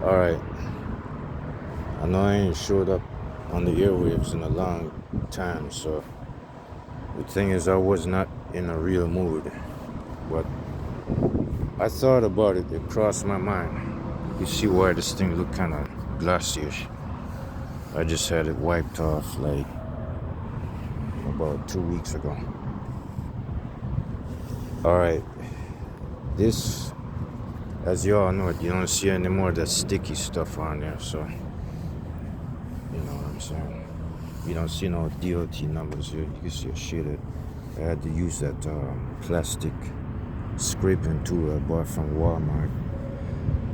Alright, I know I ain't showed up on the airwaves in a long time, so the thing is, I was not in a real mood. But I thought about it, it crossed my mind. You see why this thing looked kind of glassy-ish. I just had it wiped off like about 2 weeks ago. Alright, this, as you all know, you don't see any more of that sticky stuff on there, so you know what I'm saying. You don't see no DOT numbers here. You can see a shaded. I had to use that plastic scraping tool I bought from Walmart.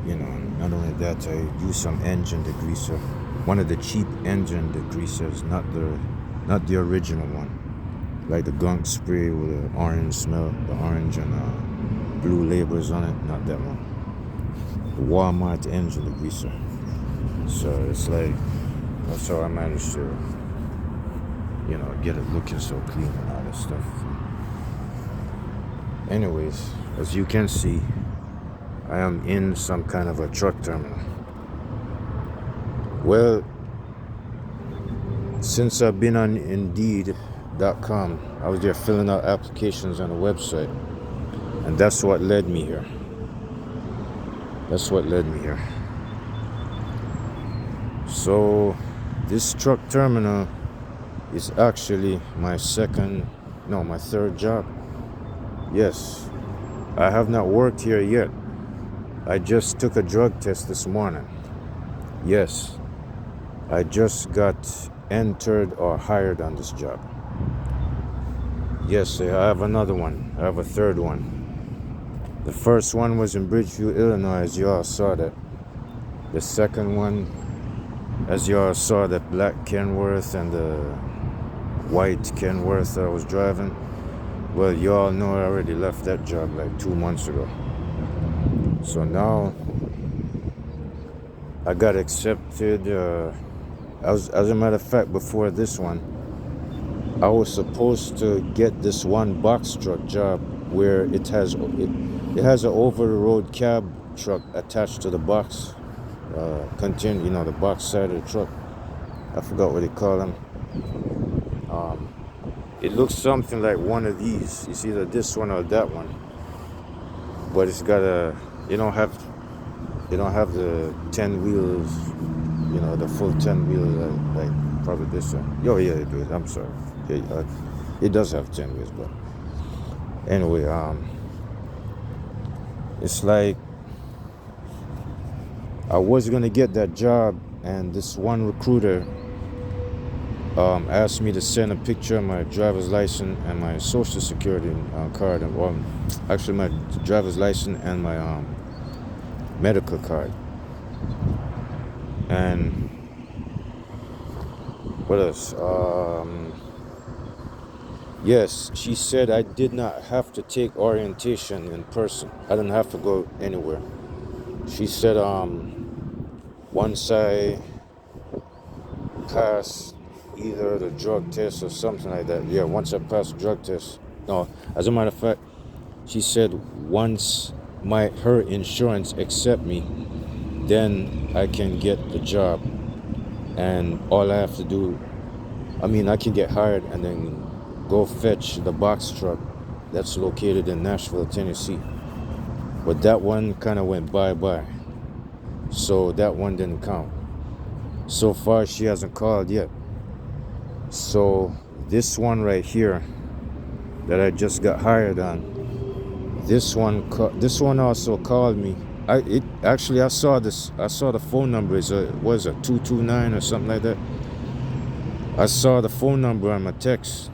You know, not only that, I used some engine degreaser. One of the cheap engine degreasers, not the original one. Like the gunk spray with the orange smell, the orange and blue labels on it, not that one. The Walmart engine degreaser. So it's like, that's how I managed to, you know, get it looking so clean and all that stuff. Anyways, as you can see, I am in some kind of a truck terminal. Well, since I've been on Indeed.com, I was there filling out applications on the website, and that's what led me here. So, this truck terminal is actually my third job. Yes, I have not worked here yet. I just took a drug test this morning. Yes, I just got entered or hired on this job. Yes, I have another one. I have a third one. The first one was in Bridgeview, Illinois, as you all saw that. The second one, as you all saw, that black Kenworth and the white Kenworth that I was driving. Well, you all know I already left that job like 2 months ago. So now I got accepted. As a matter of fact, before this one, I was supposed to get this one box truck job where it has an over-the-road cab truck attached to the box container, you know, the box side of the truck. I forgot what they call them. It looks something like one of these. It's either this one or that one. But it's got you don't have the 10 wheels, you know, the full 10 wheels like probably this one. Oh yeah, it does. I'm sorry. It does have 10 wheels, but anyway, it's like I was gonna get that job, and this one recruiter asked me to send a picture of my driver's license and my social security card, and actually my driver's license and my medical card. And what else? Yes, she said I did not have to take orientation in person. I didn't have to go anywhere. She said once I pass either the drug test or something like that. Yeah, once I pass the drug test. No, as a matter of fact, she said once her insurance accept me, then I can get the job. And all I have to do, I can get hired and then go fetch the box truck that's located in Nashville, Tennessee. But that one kind of went bye-bye. So that one didn't count. So far, she hasn't called yet. So this one right here that I just got hired on, this one also called me. I saw the phone number. It's a 229 or something like that. I saw the phone number on my text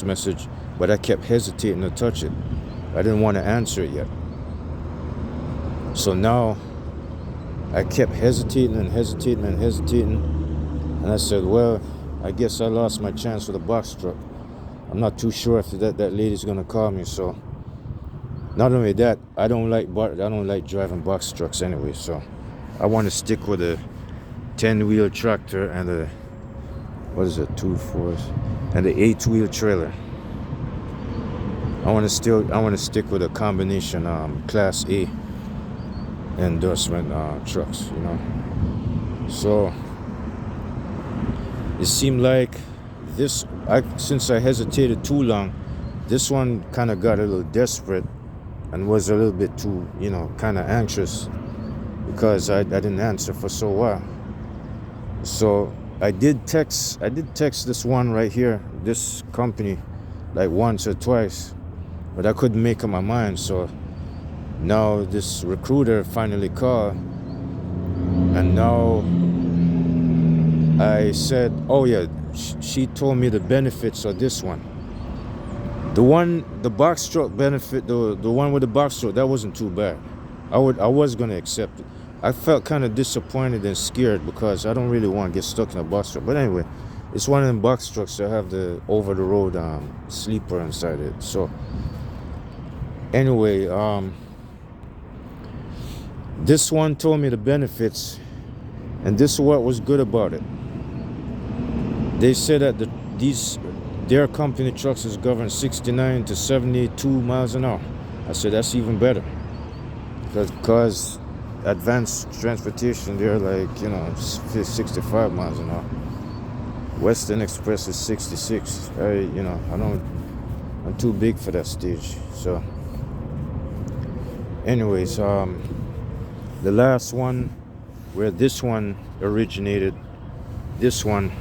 message, but I kept hesitating to touch it. I didn't want to answer it yet. So now I kept hesitating, and I said, well, I guess I lost my chance for the box truck. I'm not too sure if that lady's gonna call me. So not only that, I don't like driving box trucks anyway. So I want to stick with a 10-wheel tractor and a 2/4 and the 8-wheel trailer. I want to stick with a combination Class A endorsement trucks, you know. So it seemed like since I hesitated too long, this one kind of got a little desperate and was a little bit too, you know, kind of anxious because I didn't answer for so while. So I did text this one right here, this company, like once or twice, but I couldn't make up my mind. So now this recruiter finally called, and now I said, oh yeah, she told me the benefits of this one. The box truck benefit, the one with the box truck, that wasn't too bad. I was gonna accept it. I felt kind of disappointed and scared because I don't really want to get stuck in a box truck. But anyway, it's one of them box trucks that have the over-the-road sleeper inside it. So anyway, this one told me the benefits, and this is what was good about it. They said that their company trucks is governed 69 to 72 miles an hour. I said that's even better because advanced transportation, they're like, you know, 65 miles an hour. Western Express is 66. I'm too big for that stage. So anyways, the last one where this one originated, this one,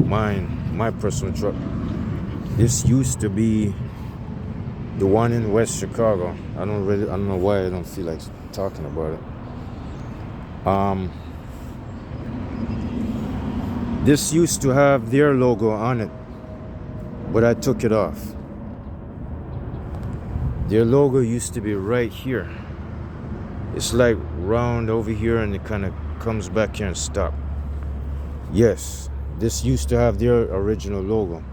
my personal truck, this used to be the one in West Chicago. I don't know why I don't feel like talking about it. This used to have their logo on it, but I took it off. Their logo used to be right here. It's like round over here and it kind of comes back here and stop. Yes, this used to have their original logo,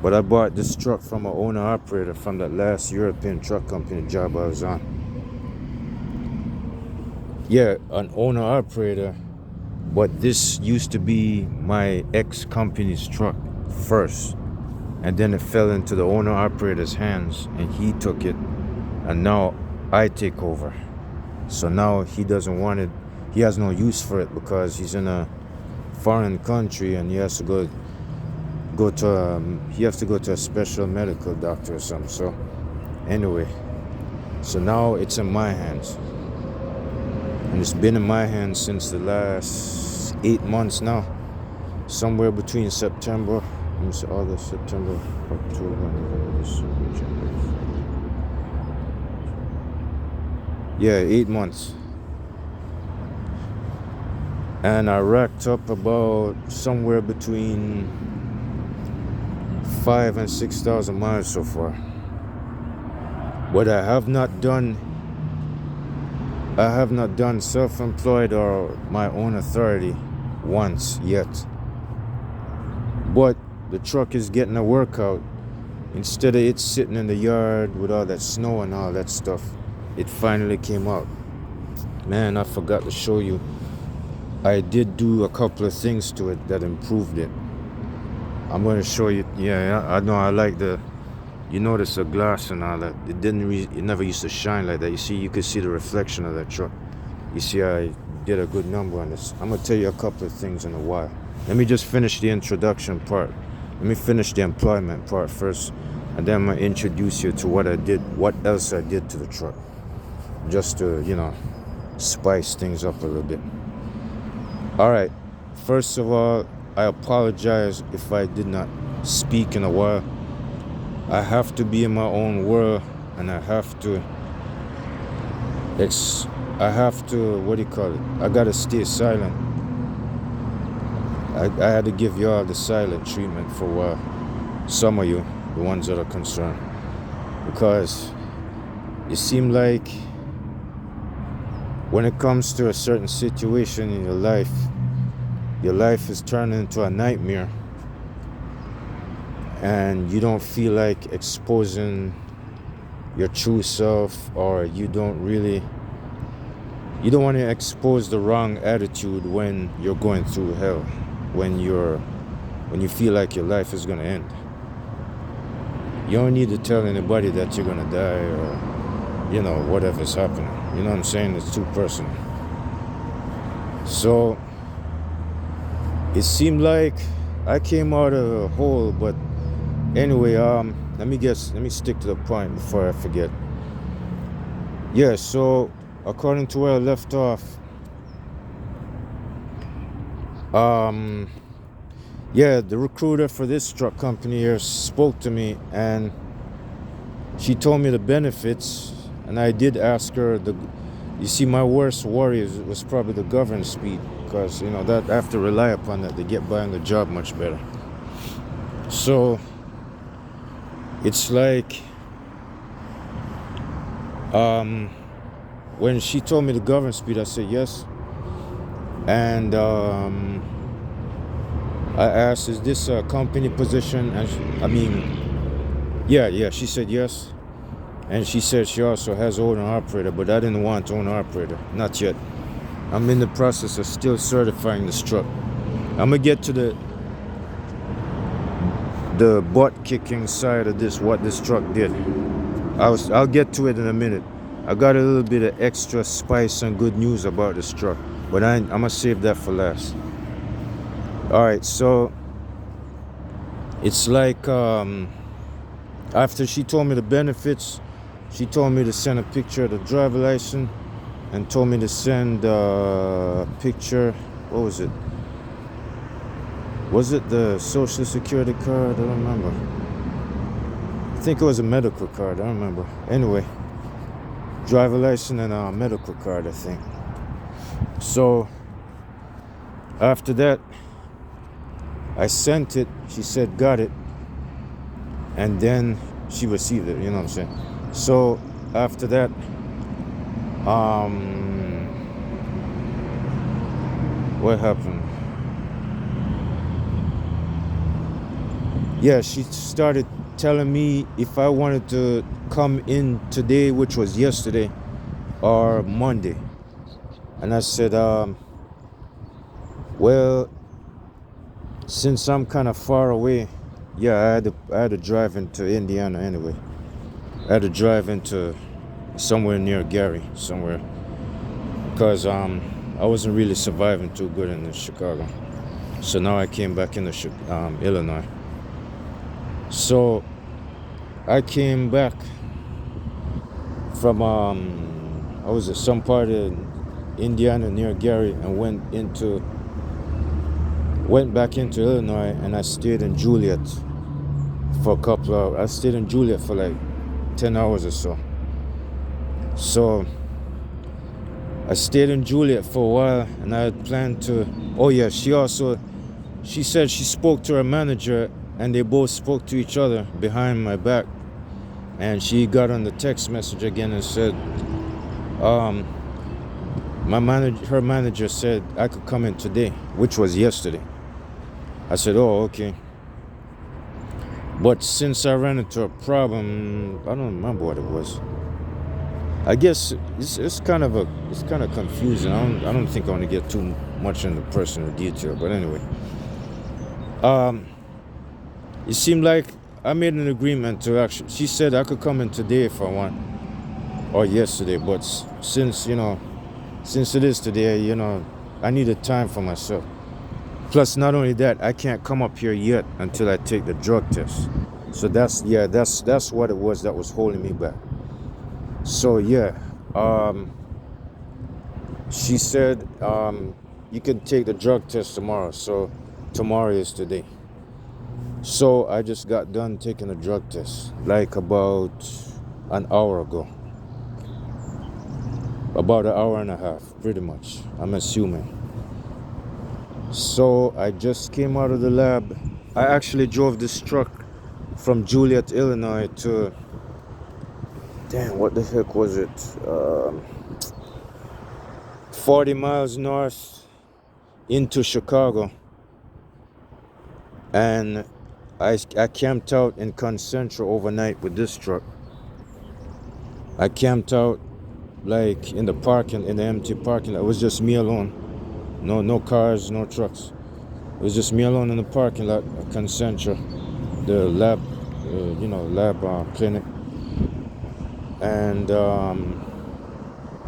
but I bought this truck from an owner-operator from that last European truck company job I was on. Yeah, an owner-operator, but this used to be my ex-company's truck first, and then it fell into the owner-operator's hands, and he took it, and now I take over. So now he doesn't want it. He has no use for it because he's in a foreign country and he has to go to a special medical doctor or something. So anyway, so now it's in my hands, and it's been in my hands since the last 8 months now, somewhere between September, August, September, October, November, December, January. Yeah, 8 months. And I racked up about somewhere between 5,000 and 6,000 miles so far. But I have not done self-employed or my own authority once yet. But the truck is getting a workout. Instead of it sitting in the yard with all that snow and all that stuff, it finally came out. Man, I forgot to show you. I did do a couple of things to it that improved it. I'm going to show you. Yeah, I know. I like you notice the glass and all that. It never used to shine like that. You could see the reflection of that truck. You see, I did a good number on this. I'm going to tell you a couple of things in a while. Let me just finish the introduction part. Let me finish the employment part first, and then I'm going to introduce you to what else I did to the truck, just to, spice things up a little bit. All right. First of all, I apologize if I did not speak in a while. I have to be in my own world, and I have to, what do you call it? I gotta stay silent. I had to give y'all the silent treatment for a while. Some of you, the ones that are concerned, because it seemed like when it comes to a certain situation in your life is turning into a nightmare, and you don't feel like exposing your true self, or you don't want to expose the wrong attitude when you're going through hell, when you feel like your life is going to end. You don't need to tell anybody that you're going to die, or whatever's happening. You know what I'm saying? It's too personal. So it seemed like I came out of a hole, but anyway, let me stick to the point before I forget. Yeah, so according to where I left off, yeah, the recruiter for this truck company here spoke to me, and she told me the benefits, and I did ask her. You see, my worst worry was probably the government speed, because that I have to rely upon that to get by on the job much better. So it's like when she told me the government speed, I said yes, and I asked, "Is this a company position?" And yeah, she said yes. And she said she also has owner operator, but I didn't want owner operator, not yet. I'm in the process of still certifying this truck. I'm gonna get to the butt kicking side of this, what this truck did. I'll get to it in a minute. I got a little bit of extra spice and good news about this truck, but I'm gonna save that for last. All right, so it's like after she told me the benefits, she told me to send a picture of the driver license and told me to send a picture. What was it? Was it the social security card? I don't remember. I think it was a medical card. I don't remember. Anyway, driver license and a medical card, I think. So after that, I sent it. She said, got it. And then she received it. You know what I'm saying? So after that, what happened? Yeah, she started telling me if I wanted to come in today, which was yesterday, or Monday. And I said, well, since I'm kind of far away, yeah, I had to drive into Indiana anyway. I had to drive into somewhere near Gary, somewhere, because I wasn't really surviving too good in Chicago. So now I came back into Illinois. So I came back from some part of Indiana near Gary, and went back into Illinois, and I stayed in Juliet for a couple of hours. I stayed in Juliet for like 10 hours or so. So I stayed in Juliet for a while, and I had planned to. Oh yeah, she said she spoke to her manager, and they both spoke to each other behind my back. And she got on the text message again and said, her manager said I could come in today, which was yesterday. I said, oh, okay. But since I ran into a problem, I don't remember what it was. I guess it's kind of confusing. I don't think I want to get too much into personal detail, but anyway, it seemed like I made an agreement to actually. She said I could come in today if I want, or yesterday. But since it is today, I needed time for myself. Plus, not only that, I can't come up here yet until I take the drug test. So that's what it was that was holding me back. So yeah, she said you can take the drug test tomorrow. So tomorrow is today. So I just got done taking the drug test like about an hour ago. About an hour and a half, pretty much, I'm assuming. So I just came out of the lab. I actually drove this truck from Juliet, Illinois to, what the heck was it? 40 miles north into Chicago. And I camped out in Concentra overnight with this truck. I camped out like in the empty parking lot. It was just me alone. No cars, no trucks. It was just me alone in the parking lot of Concentra, the lab, clinic. and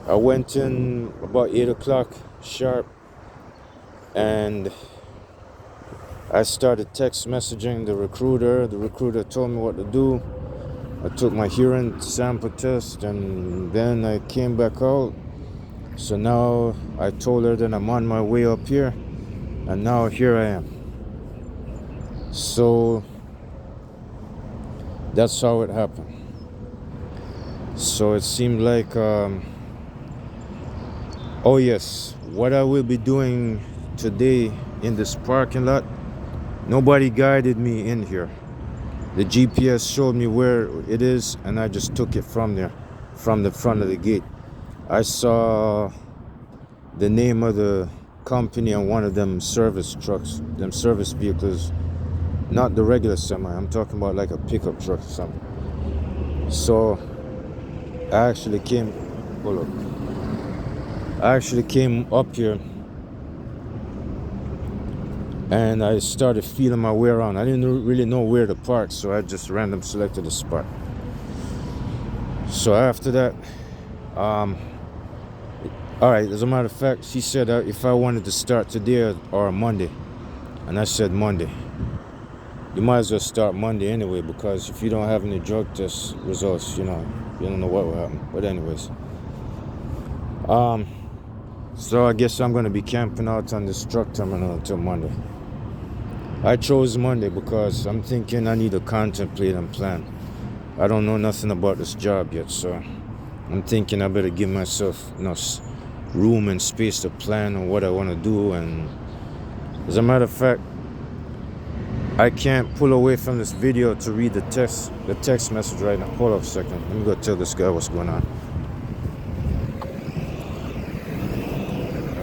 I went in about 8 o'clock sharp, and I started text messaging the recruiter. The recruiter told me what to do. I took my hearing sample test, and then I came back out. So now I told her that I'm on my way up here, and now here I am. So that's how it happened. So it seemed like, oh yes, what I will be doing today in this parking lot, nobody guided me in here. The GPS showed me where it is, and I just took it from there, from the front of the gate. I saw the name of the company on one of them service trucks, them service vehicles, not the regular semi. I'm talking about like a pickup truck or something. So I actually came, hold up. I actually came up here and I started feeling my way around. I didn't really know where to park, so I just random selected a spot. So after that, all right, as a matter of fact, she said if I wanted to start today or Monday, and I said Monday. You might as well start Monday anyway, because if you don't have any drug test results, you don't know what will happen. But anyways, so I guess I'm gonna be camping out on this truck terminal until Monday. I chose Monday because I'm thinking I need to contemplate and plan. I don't know nothing about this job yet, so I'm thinking I better give myself enough room and space to plan on what I want to do. And as a matter of fact, I can't pull away from this video to read the text message right now. Hold up a second. Let me go tell this guy what's going on.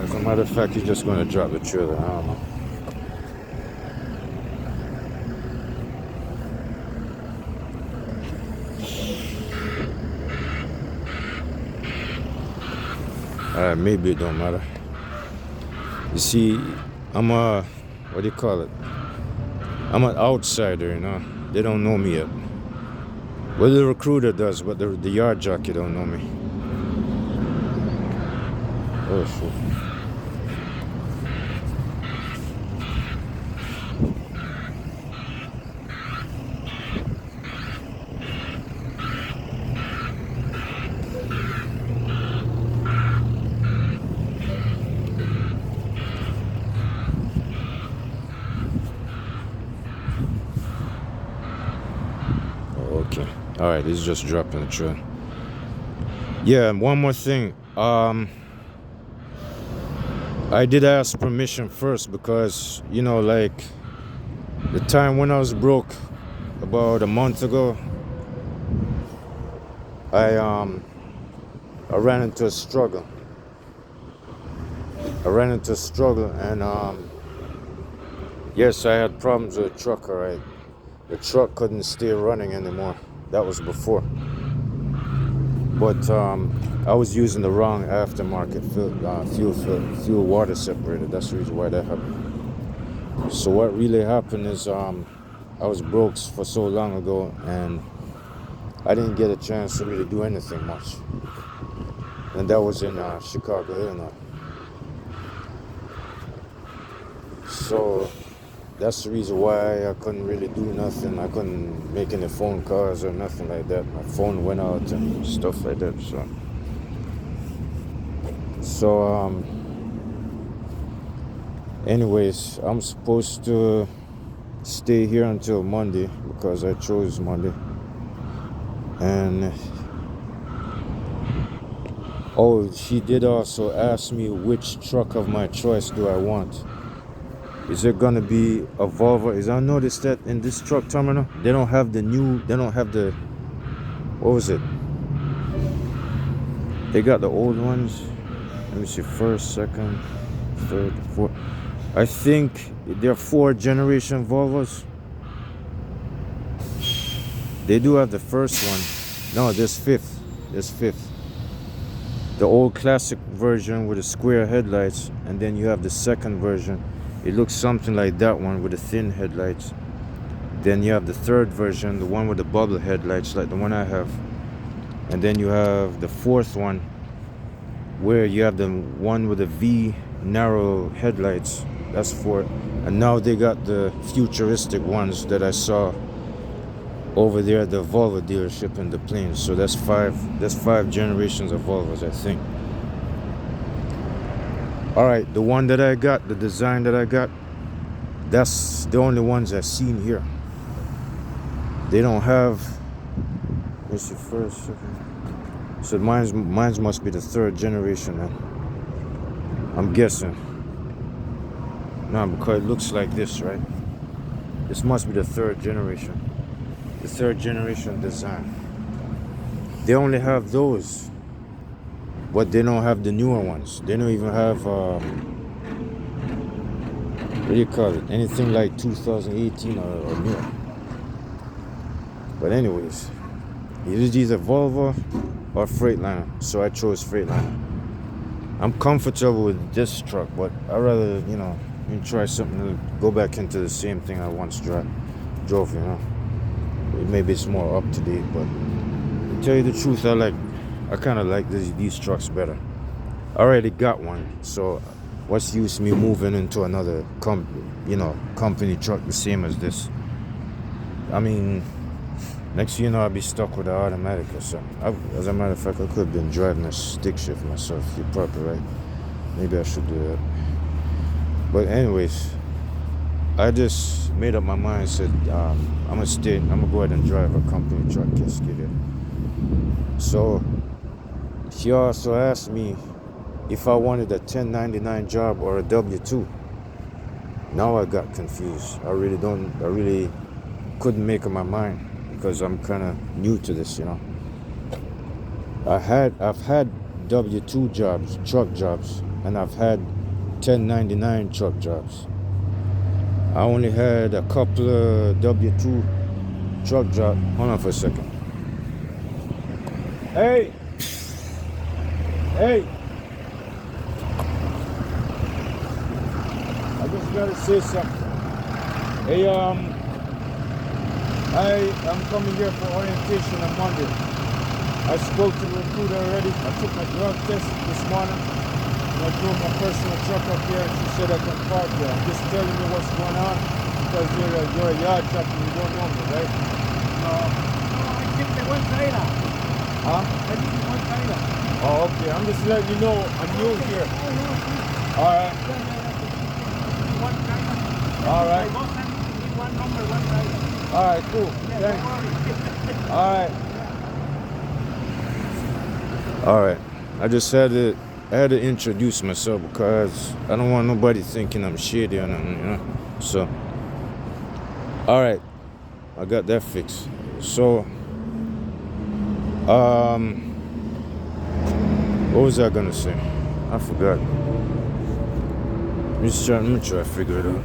As a matter of fact, he's just going to drop the trailer. I don't know. Alright, maybe it don't matter. You see, I'm a, what do you call it? I'm an outsider, They don't know me yet. Well, the recruiter does, but the yard jockey don't know me. Oh, shit. Okay. All right, he's just dropping the trail. Yeah, one more thing. I did ask permission first because, like the time when I was broke about a month ago, I ran into a struggle. And yes, I had problems with the truck, all right. The truck couldn't stay running anymore. That was before. But I was using the wrong aftermarket fuel water separator. That's the reason why that happened. So what really happened is I was broke for so long ago, and I didn't get a chance to really do anything much. And that was in Chicago, Illinois. So that's the reason why I couldn't really do nothing. I couldn't make any phone calls or nothing like that. My phone went out and stuff like that. So anyways, I'm supposed to stay here until Monday because I chose Monday. And oh, she did also ask me which truck of my choice do I want. Is it gonna be a Volvo? I noticed that in this truck terminal, they don't have the, what was it? They got the old ones. Let me see, first, second, third, fourth. I think they're 4th generation Volvos. They do have the first one. No, there's 5th. The old classic version with the square headlights, and then you have the second version. It looks something like that one with the thin headlights. Then you have the 3rd version, the one with the bubble headlights, like the one I have. And then you have the fourth one where you have the one with the V narrow headlights. That's four. And now they got the futuristic ones that I saw over there at the Volvo dealership in the Plains. So that's five generations of Volvos, I think. All right, the one that I got, the design that I got, that's the only ones I've seen here. They don't have. What's the first? Second? So mine's must be the third generation. Then I'm guessing. No, because it looks like this, right? This must be the third generation. The third generation design. They only have those, but they don't have the newer ones. They don't even have what do you call it? Anything like 2018 or newer. But anyways, it is either Volvo or Freightliner. So I chose Freightliner. I'm comfortable with this truck, but I'd rather, try something to go back into the same thing I once drove, Maybe it's more up to date, but to tell you the truth, I kind of like these trucks better. I already got one, so what's the use me moving into another company truck the same as this? I mean, next thing you know, I'll be stuck with an automatic or something. As a matter of fact, I could have been driving a stick shift myself. You're probably right. Maybe I should do that. But anyways, I just made up my mind. Said I'm gonna go ahead and drive a company truck. Just get it. So she also asked me if I wanted a 1099 job or a W-2. Now I got confused. I really couldn't make up my mind because I'm kind of new to this, I've had W-2 jobs, truck jobs, and I've had 1099 truck jobs. I only had a couple of W-2 truck jobs. Hold on for a second. Hey! I just gotta say something. Hey, I'm coming here for orientation on Monday. I spoke to the recruiter already. I took my drug test this morning. I drove my personal truck up here and she said I can park there. I'm just telling you what's going on because you're a yard truck and you don't know me, right? No, I think the one trailer. Huh? I think the one trailer. Oh, okay. I'm just letting you know I'm new here. Alright. One trailer. Alright. One number, one trailer. Alright, cool. Yeah, Thanks. Alright. Alright. I just had to introduce myself because I don't want nobody thinking I'm shady or nothing, So, alright. I got that fixed. So, what was I gonna say? I forgot. I'm gonna try to figure it out.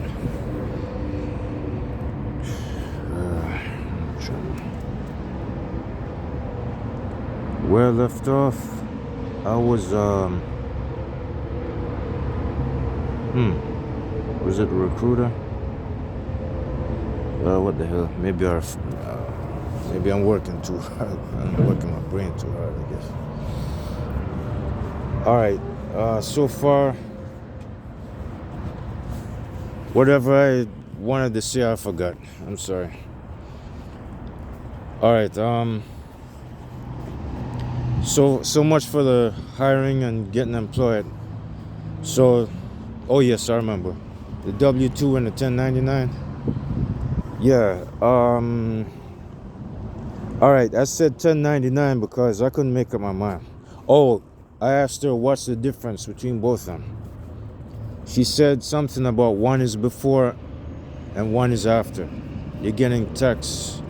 Where I left off, I was was it a recruiter? What the hell? Maybe I'm working too hard. I'm working my brain too hard, I guess. All right. So far, whatever I wanted to say, I forgot. I'm sorry. All right. So much for the hiring and getting employed. So, oh yes, I remember the W-2 and the 1099. Yeah. All right. I said 1099 because I couldn't make up my mind. Oh, I asked her what's the difference between both of them. She said something about one is before and one is after. You're getting tax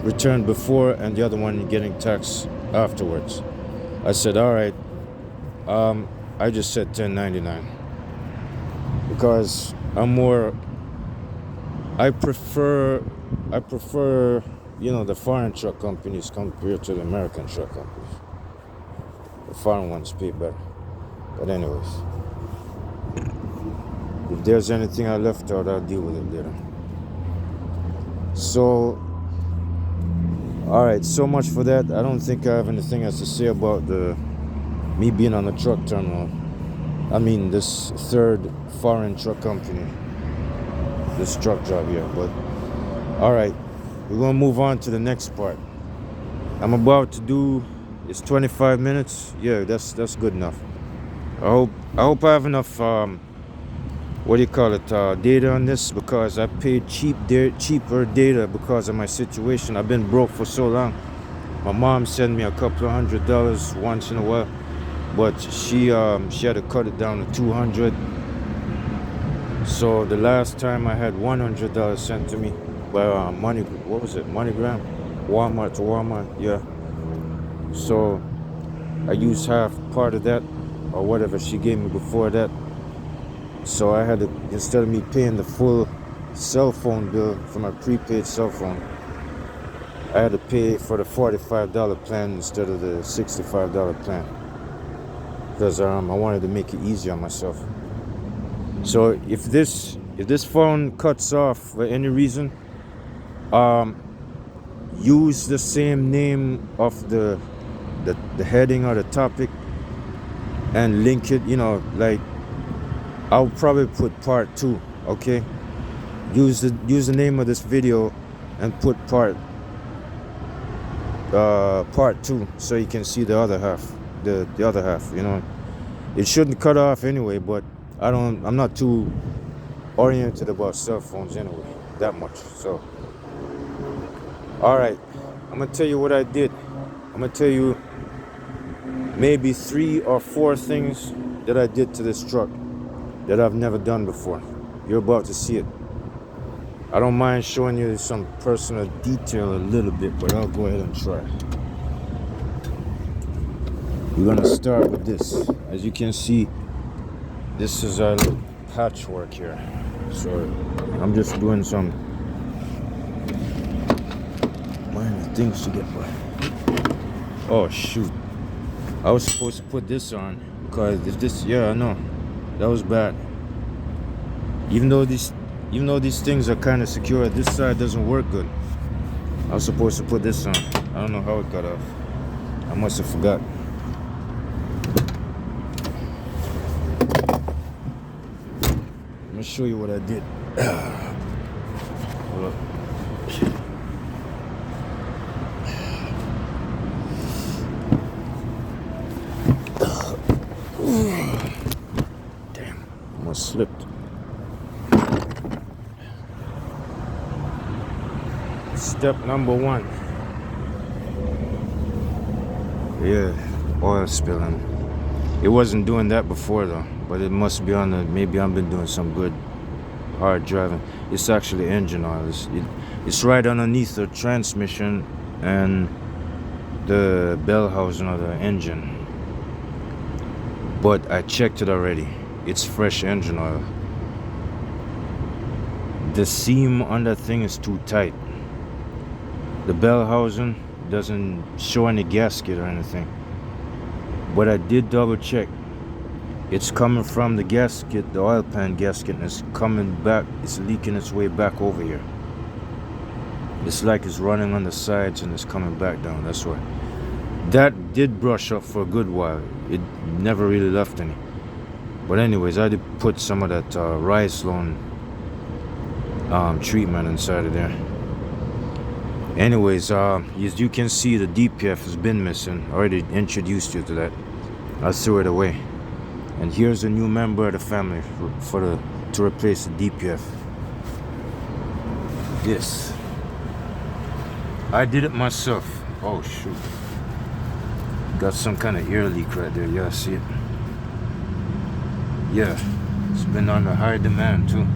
returned before and the other one you're getting tax afterwards. I said, all right. I just said 1099 because I prefer the foreign truck companies compared to the American truck companies. The foreign ones pay better. But anyways, if there's anything I left out, I'll deal with it later. So All right, so much for that. I don't think I have anything else to say about me being on the truck terminal. I mean, this third foreign truck company, this truck job here. But all right, we're gonna move on to the next part. I'm about to do. It's 25 minutes. Yeah, that's good enough. I hope I have enough. What do you call it? Data on this, because I paid cheaper data because of my situation. I've been broke for so long. My mom sent me a couple of $100 once in a while, but she had to cut it down to 200. So the last time I had $100 sent to me by what was it? MoneyGram, Walmart to Walmart. Yeah. So I used half part of that, or whatever she gave me before that. So I had to, instead of me paying the full cell phone bill for my prepaid cell phone, I had to pay for the $45 plan instead of the $65 plan, because I wanted to make it easier on myself. So if this phone cuts off for any reason, use the same name of the heading or the topic and link it. Like, I'll probably put part 2. Okay, use the name of this video and put part 2, so you can see the other half. The other half. It shouldn't cut off anyway, but I'm not too oriented about cell phones anyway, that much. So all right, I'm gonna tell you what I did. I'm gonna tell you maybe 3 or 4 things that I did to this truck that I've never done before. You're about to see it. I don't mind showing you some personal detail a little bit, but I'll go ahead and try. We're gonna start with this. As you can see, this is our little patchwork here. So I'm just doing some minor things to get by. Oh shoot, I was supposed to put this on, because I know that was bad. Even though these things are kind of secure, this side doesn't work good. I was supposed to put this on. I don't know how it got off. I must have forgot. Let me show you what I did. Hold up. Damn, almost slipped. Step number 1. Yeah, oil spilling. It wasn't doing that before though, but it must be on maybe I've been doing some good hard driving. It's actually engine oil. It's right underneath the transmission and the bell housing of the engine. But I checked it already. It's fresh engine oil. The seam on that thing is too tight. The bell housing doesn't show any gasket or anything. But I did double check. It's coming from the gasket, the oil pan gasket, and it's coming back. It's leaking its way back over here. It's like it's running on the sides and it's coming back down. That's why. That did brush up for a good while. It never really left any. But anyways, I did put some of that Rhinestones treatment inside of there. Anyways, as you can see, the DPF has been missing. I already introduced you to that. I threw it away. And here's a new member of the family to replace the DPF. This. I did it myself. Oh shoot. Got some kind of ear leak right there. Yeah, see it? Yeah. It's been under high demand too.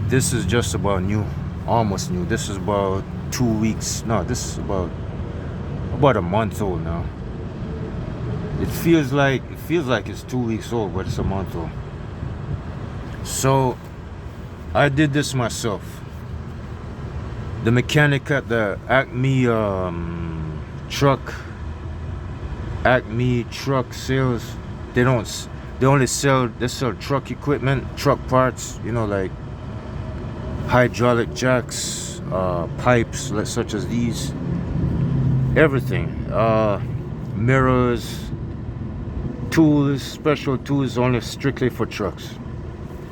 This is just about new. Almost new. This is about 2 weeks. No, this is about a month old now. It feels like it's 2 weeks old, but it's a month old. So I did this myself. The mechanic at the Acme truck sales, they sell truck equipment, truck parts, like hydraulic jacks, pipes such as these, everything. Mirrors, tools, special tools only strictly for trucks.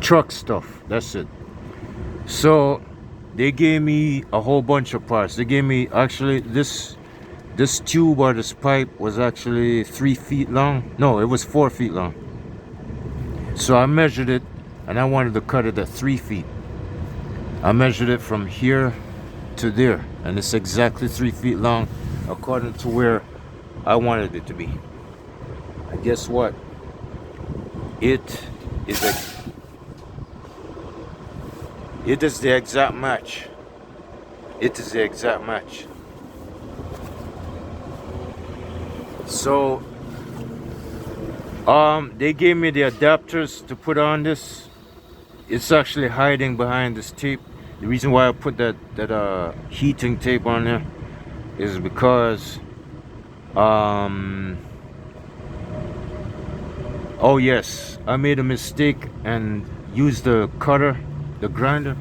Truck stuff, that's it. So they gave me a whole bunch of parts. They gave me, actually, this tube or this pipe was actually 3 feet long. No, it was 4 feet long. So I measured it, and I wanted to cut it at 3 feet. I measured it from here to there, and it's exactly 3 feet long according to where I wanted it to be. And guess what? It is the exact match. It is the exact match. So they gave me the adapters to put on this. It's actually hiding behind this tape. The reason why I put that heating tape on there is because oh yes, I made a mistake and used the cutter, the grinder.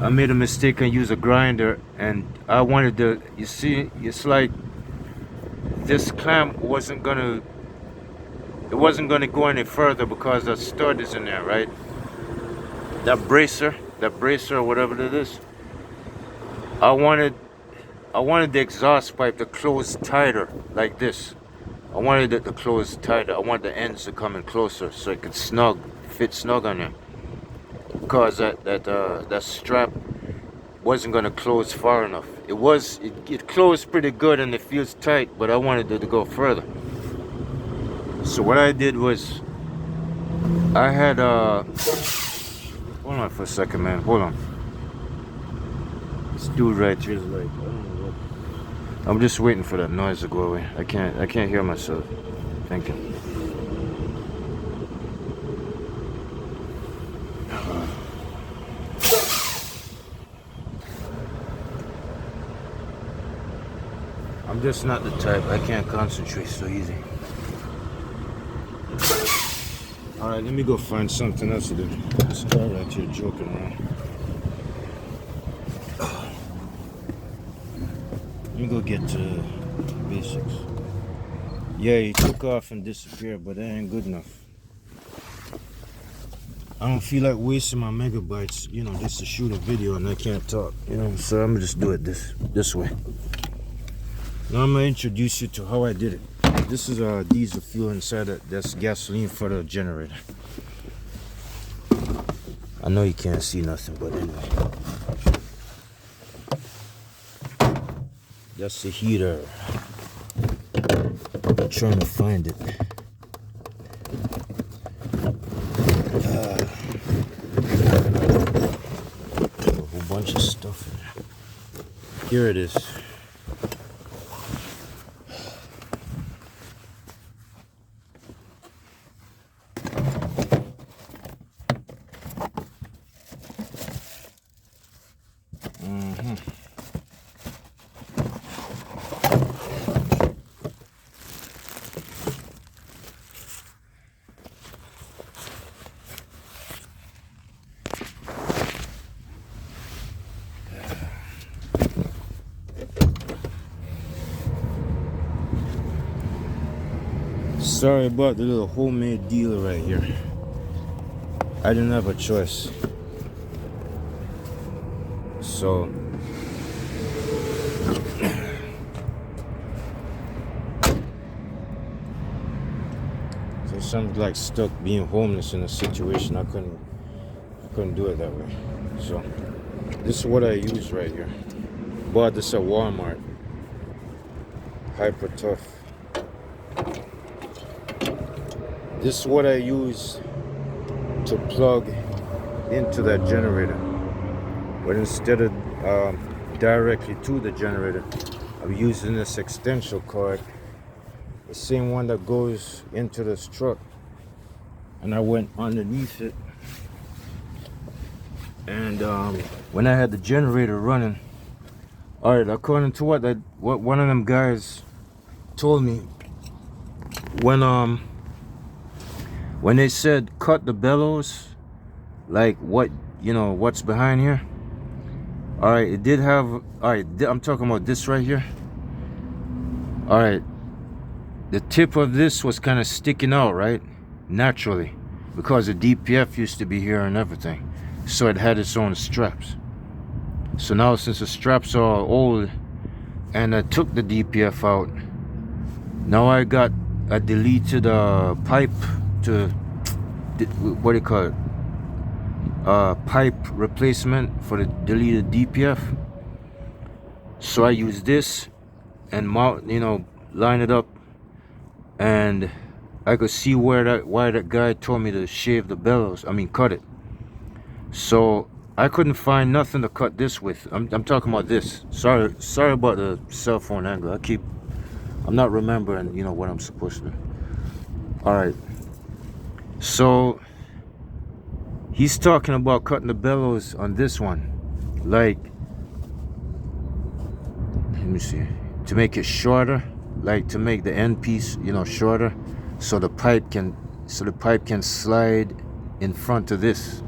I made a mistake and used a grinder, and I wanted to, you see, it's like this clamp wasn't gonna go any further because that stud is in there, right? That bracer or whatever it is. I wanted the exhaust pipe to close tighter, like this. I wanted it to close tighter. I want the ends to come in closer so it could fit snug on there. Because that strap wasn't gonna close far enough. It closed pretty good and it feels tight, but I wanted it to go further. So what I did was, I had hold on for a second, man. Hold on. This dude right here is like, I don't know what. I'm just waiting for that noise to go away. I can't hear myself thinking. I'm just not the type. I can't concentrate so easy. Alright, let me go find something else to do. This guy right here joking around. Let me go get to basics. Yeah, he took off and disappeared, but that ain't good enough. I don't feel like wasting my megabytes, you know, just to shoot a video and I can't talk, you know, so I'm gonna just do it this way. Now I'm gonna introduce you to how I did it. This is diesel fuel inside that's gasoline for the generator. I know you can't see nothing, but anyway. That's the heater. I'm trying to find it. A whole bunch of stuff in there. Here it is. Sorry about the little homemade deal right here. I didn't have a choice. So something like stuck being homeless in a situation. I couldn't do it that way. So this is what I use right here. Bought this at Walmart. Hyper Tough. This is what I use to plug into that generator. But instead of directly to the generator, I'm using this extension cord, the same one that goes into this truck. And I went underneath it. And when I had the generator running, all right, according to what one of them guys told me, when they said cut the bellows, like what's behind here. All right, it did have. All right, I'm talking about this right here. All right, the tip of this was kind of sticking out, right? Naturally, because the DPF used to be here and everything, so it had its own straps. So now since the straps are old and I took the DPF out, now I deleted a pipe to, what do you call it, pipe replacement for the deleted DPF. So I use this and mount, line it up, and I could see why that guy told me to shave the bellows, cut it. So I couldn't find nothing to cut this with. I'm talking about this. Sorry about the cell phone angle. I'm not remembering, what I'm supposed to. All right. So he's talking about cutting the bellows on this one, like, let me see, to make it shorter, like to make the end piece, shorter, so the pipe can slide in front of this.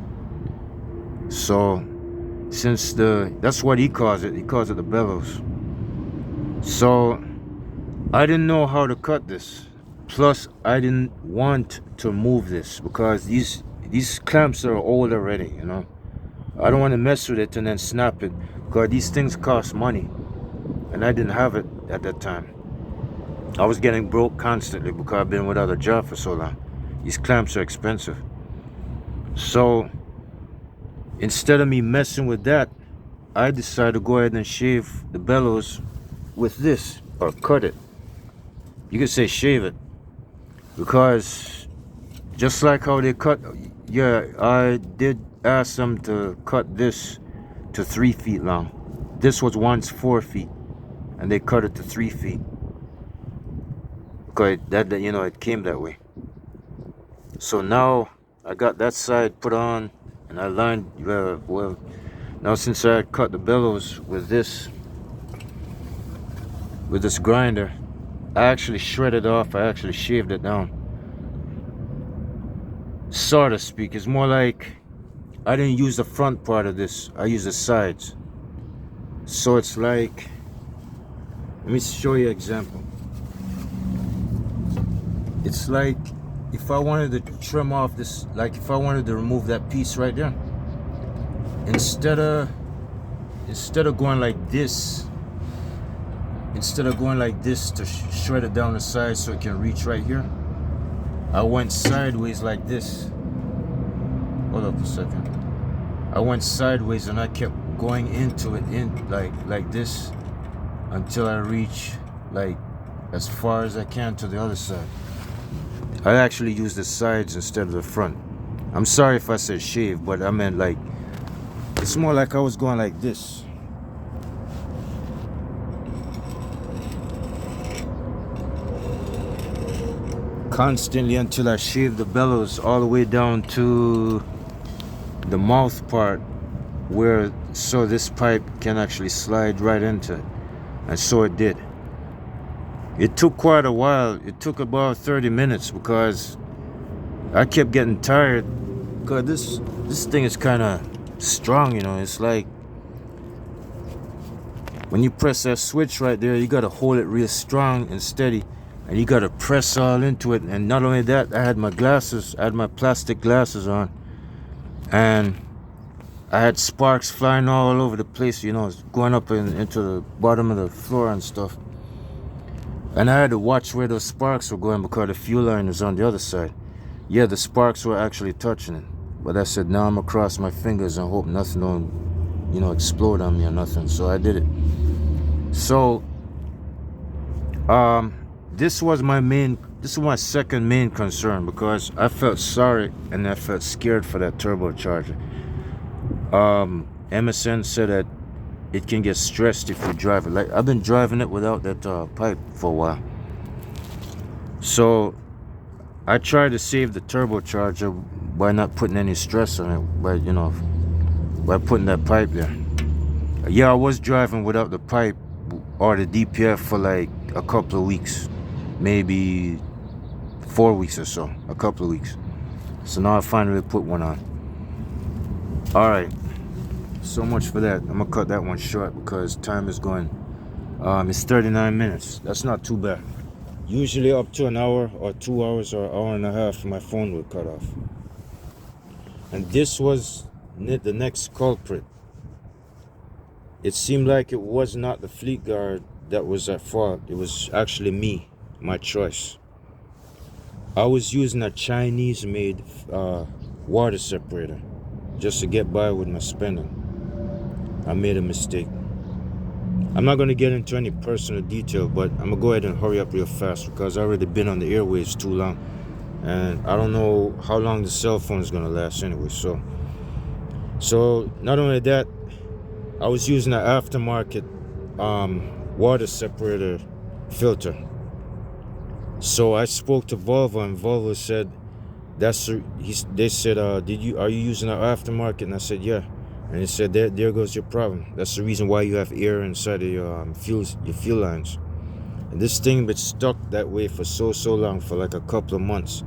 So since that's what he calls it the bellows. So I didn't know how to cut this. Plus I didn't want to move this because these clamps are old already, I don't want to mess with it and then snap it, because these things cost money and I didn't have it at that time. I was getting broke constantly because I've been without a job for so long. These clamps are expensive. So instead of me messing with that, I decided to go ahead and shave the bellows with this, or cut it. You could say shave it, because just like how they cut, I did ask them to cut this to 3 feet long. This was once 4 feet, and they cut it to 3 feet. Because it came that way. So now I got that side put on, and I lined, now since I cut the bellows with this grinder, I actually shredded off, I actually shaved it down, so to speak. It's more like I didn't use the front part of this, I used the sides. So it's like, let me show you an example. It's like if I wanted to trim off this, like if I wanted to remove that piece right there, instead of going like this, to shred it down the side so it can reach right here, I went sideways like this. Hold up a second. I went sideways and I kept going into it like this until I reach like as far as I can to the other side. I actually used the sides instead of the front. I'm sorry if I said shave, but I meant like, it's more like I was going like this. Constantly until I shaved the bellows all the way down to the mouth part, so this pipe can actually slide right into it. And so it did. It took quite a while. It took about 30 minutes because I kept getting tired, because this thing is kind of strong, It's like when you press that switch right there, you got to hold it real strong and steady, and you got to press all into it. And not only that, I had my plastic glasses on, and I had sparks flying all over the place, going up into the bottom of the floor and stuff. And I had to watch where those sparks were going because the fuel line was on the other side. Yeah, the sparks were actually touching it. But I said, now I'm gonna cross my fingers and hope nothing don't, explode on me or nothing. So I did it. So, this was my second main concern, because I felt sorry and I felt scared for that turbocharger. MSN said that it can get stressed if you drive it. Like, I've been driving it without that pipe for a while. So I tried to save the turbocharger by not putting any stress on it, by putting that pipe there. Yeah, I was driving without the pipe or the DPF for like a couple of weeks, maybe 4 weeks or so, a couple of weeks. So now I finally put one on. All right. So much for that. I'm gonna cut that one short because time is going. It's 39 minutes. That's not too bad. Usually up to an hour or 2 hours or hour and a half, my phone would cut off. And this was the next culprit. It seemed like it was not the fleet guard that was at fault. It was actually me, my choice. I was using a Chinese-made water separator just to get by with my spending. I made a mistake. I'm not going to get into any personal detail, but I'm going to go ahead and hurry up real fast because I've already been on the airwaves too long. And I don't know how long the cell phone is going to last anyway. So not only that, I was using an aftermarket water separator filter. So I spoke to Volvo, and Volvo said, they said, are you using an aftermarket? And I said, yeah. And he said, there goes your problem. That's the reason why you have air inside of your fuel lines. And this thing been stuck that way for so long, for like a couple of months.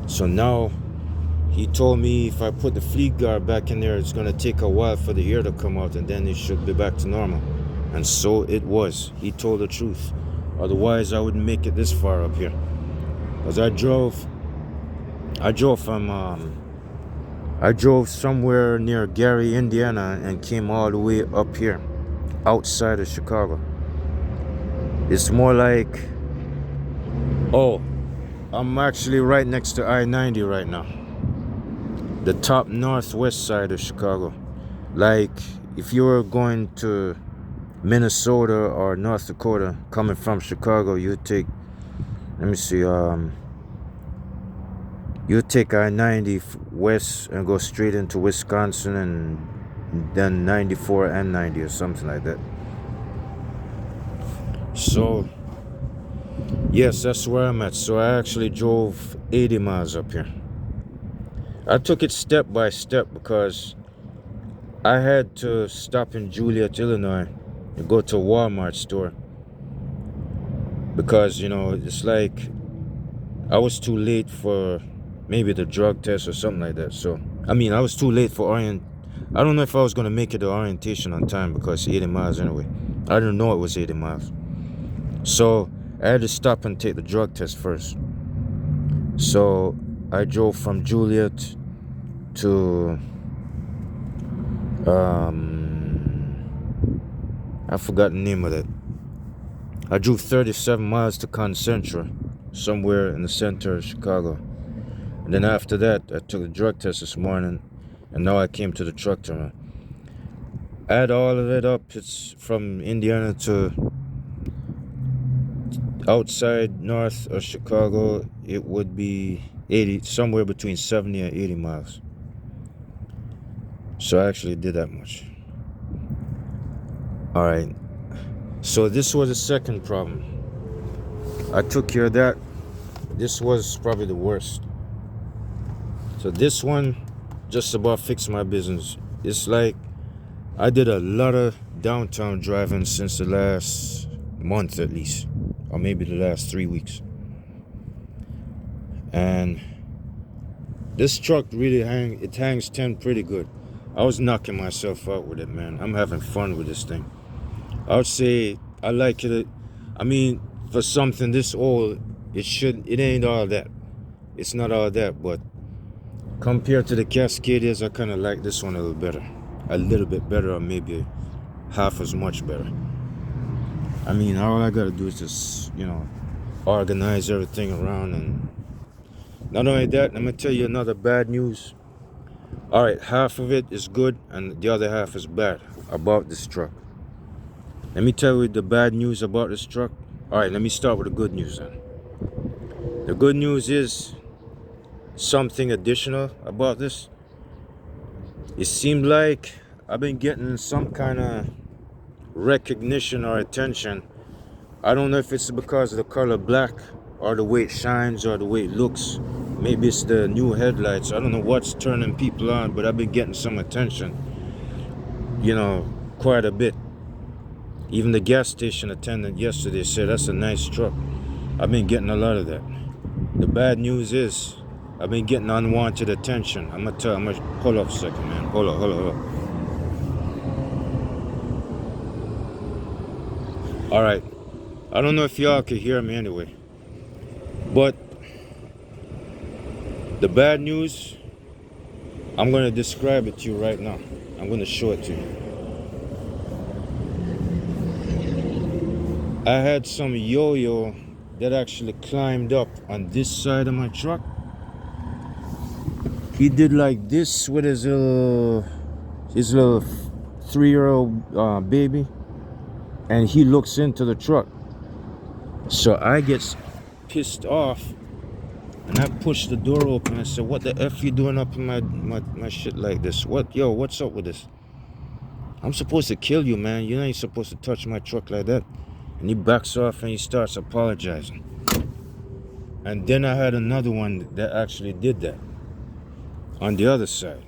So now he told me if I put the fleet guard back in there, it's gonna take a while for the air to come out, and then it should be back to normal. And so it was. He told the truth. Otherwise, I wouldn't make it this far up here. Because I drove somewhere near Gary, Indiana, and came all the way up here, outside of Chicago. It's more like, I'm actually right next to I-90 right now. The top northwest side of Chicago. Like, if you were going to Minnesota or North Dakota, coming from Chicago, you'd take, you take I-90 west and go straight into Wisconsin, and then 94 and 90 or something like that. So, yes, that's where I'm at. So I actually drove 80 miles up here. I took it step by step because I had to stop in Joliet, Illinois, and go to a Walmart store. Because, it's like I was too late for maybe the drug test or something like that. So, I was too late for I don't know if I was going to make it to orientation on time because 80 miles anyway. I didn't know it was 80 miles. So, I had to stop and take the drug test first. So, I drove from Joliet to, I forgot the name of it. I drove 37 miles to Concentra, somewhere in the center of Chicago. And then after that, I took the drug test this morning, and now I came to the truck terminal. Add all of it up, it's from Indiana to outside north of Chicago, it would be 80, somewhere between 70 and 80 miles. So I actually did that much. Alright, so this was the second problem. I took care of that. This was probably the worst. So this one just about fixed my business. It's like I did a lot of downtown driving since the last month at least, or maybe the last 3 weeks. And this truck really hangs 10 pretty good. I was knocking myself out with it, man. I'm having fun with this thing. I would say I like it. For something this old, it ain't all that. It's not all that, but compared to the Cascadias, I kind of like this one a little better. A little bit better, or maybe half as much better. All I gotta do is just, organize everything around. And not only that, I'm gonna tell you another bad news. Alright, half of it is good and the other half is bad about this truck. Let me tell you the bad news about this truck. Alright, let me start with the good news then. The good news is something additional about this. It seemed like I've been getting some kind of recognition or attention. I don't know if it's because of the color black or the way it shines or the way it looks. Maybe it's the new headlights. I don't know what's turning people on, but I've been getting some attention, quite a bit. Even the gas station attendant yesterday said that's a nice truck. I've been getting a lot of that. The bad news is I've been getting unwanted attention. I'm gonna hold up a second, man. Hold up. All right. I don't know if y'all can hear me anyway, but the bad news, I'm gonna describe it to you right now. I'm gonna show it to you. I had some yo-yo that actually climbed up on this side of my truck. He did like this with his little 3-year-old baby, and he looks into the truck. So I get pissed off, and I push the door open. I said, "What the f you doing up in my shit like this? What's up with this? I'm supposed to kill you, man. You ain't supposed to touch my truck like that." And he backs off and he starts apologizing. And then I had another one that actually did that on the other side.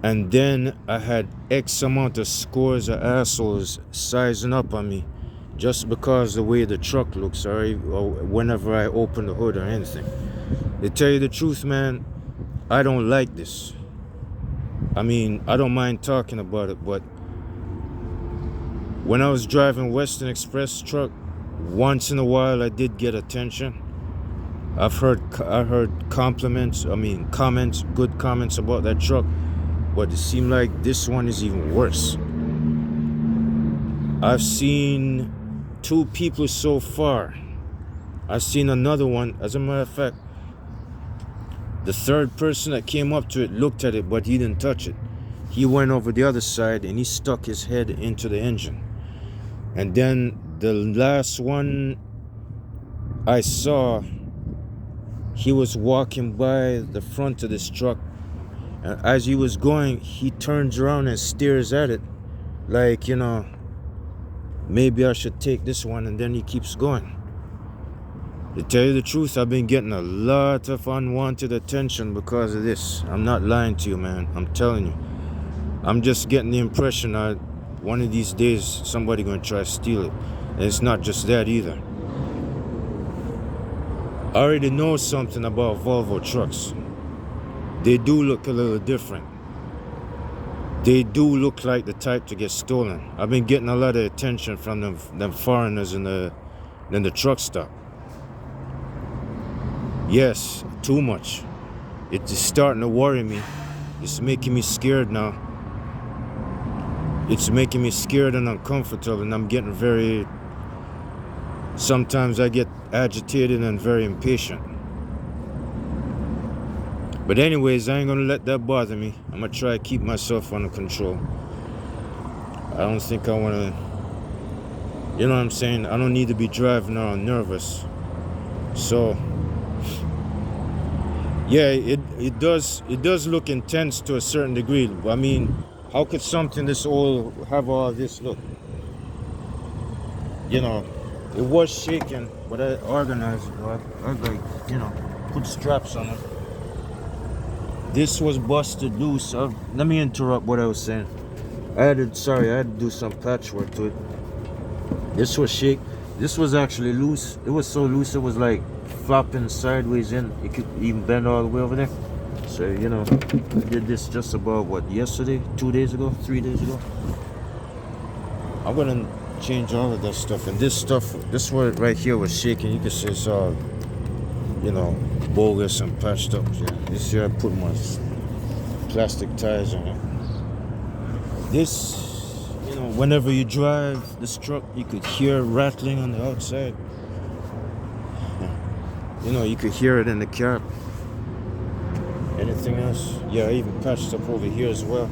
And then I had X amount of scores of assholes sizing up on me just because the way the truck looks, or whenever I open the hood or anything. To tell you the truth, man, I don't like this. I mean, I don't mind talking about it, but when I was driving Western Express truck, once in a while I did get attention. I heard comments, good comments about that truck, but it seemed like this one is even worse. I've seen 2 people so far. I've seen another one. As a matter of fact, the third person that came up to it looked at it, but he didn't touch it. He went over the other side and he stuck his head into the engine. And then the last one I saw, he was walking by the front of this truck, and as he was going, he turns around and stares at it like, maybe I should take this one, and then he keeps going. To tell you the truth, I've been getting a lot of unwanted attention because of this. I'm not lying to you, man. I'm telling you. I'm just getting the impression that one of these days somebody gonna try to steal it. And it's not just that either. I already know something about Volvo trucks. They do look a little different. They do look like the type to get stolen. I've been getting a lot of attention from them foreigners in the truck stop. Yes, too much. It is starting to worry me. It's making me scared now. It's making me scared and uncomfortable, and I'm getting sometimes I get agitated and very impatient. But anyways, I ain't gonna let that bother me. I'm gonna try to keep myself under control. I don't think I wanna, you know what I'm saying? I don't need to be driving around nervous. So, yeah, it does look intense to a certain degree. I mean, how could something this old have all this look? It was shaking, but I organized it. I put straps on it. This was busted loose. Let me interrupt what I was saying. I had to do some patchwork to it. This was shake. This was actually loose. It was so loose it was like flopping sideways in. It could even bend all the way over there. So, I did this just about, yesterday? 2 days ago? 3 days ago? I'm gonna change all of that stuff. And this one right here was shaking. You can see it's all, bogus and patched up. Yeah. This year I put my plastic tires on it. This, whenever you drive this truck, you could hear rattling on the outside. You could hear it in the cab. Anything else? Yeah, I even patched up over here as well.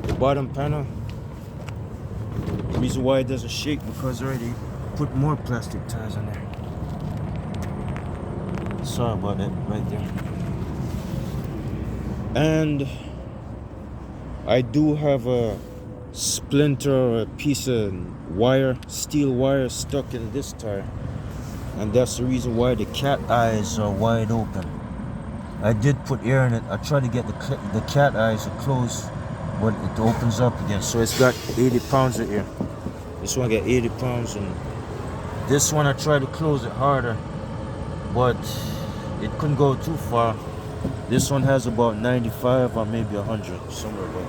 The bottom panel, the reason why it doesn't shake because I already put more plastic tires on there. Sorry about that right there. And I do have a splinter or a piece of steel wire stuck in this tire. And that's the reason why the cat eyes are wide open. I did put air in it. I tried to get the cat eyes to close, but it opens up again. So it's got 80 pounds of air. This one got 80 pounds, and this one I tried to close it harder, but it couldn't go too far. This one has about 95 or maybe 100, somewhere about.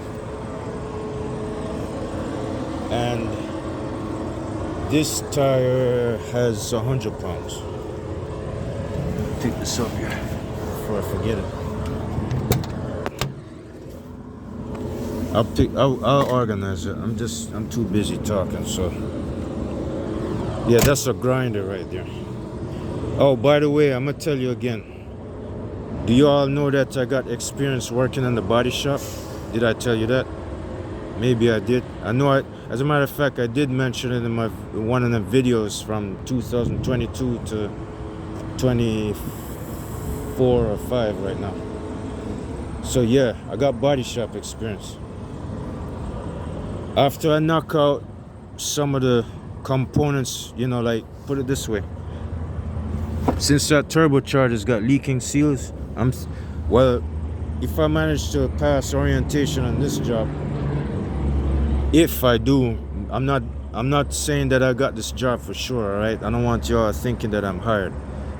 And This tire has 100 pounds. Pick this up here before I forget it. I'll organize it. I'm too busy talking, so yeah, that's a grinder right there. Oh, by the way, I'm gonna tell you again. Do you all know that I got experience working in the body shop? Did I tell you that? Maybe I did. I know as a matter of fact, I did mention it in my one of the videos from 2022 to 24 or 5 right now. So yeah, I got body shop experience. After I knock out some of the components, like put it this way. Since that turbocharger's got leaking seals, if I manage to pass orientation on this job, if I do, I'm not saying that I got this job for sure, all right? I don't want y'all thinking that I'm hired.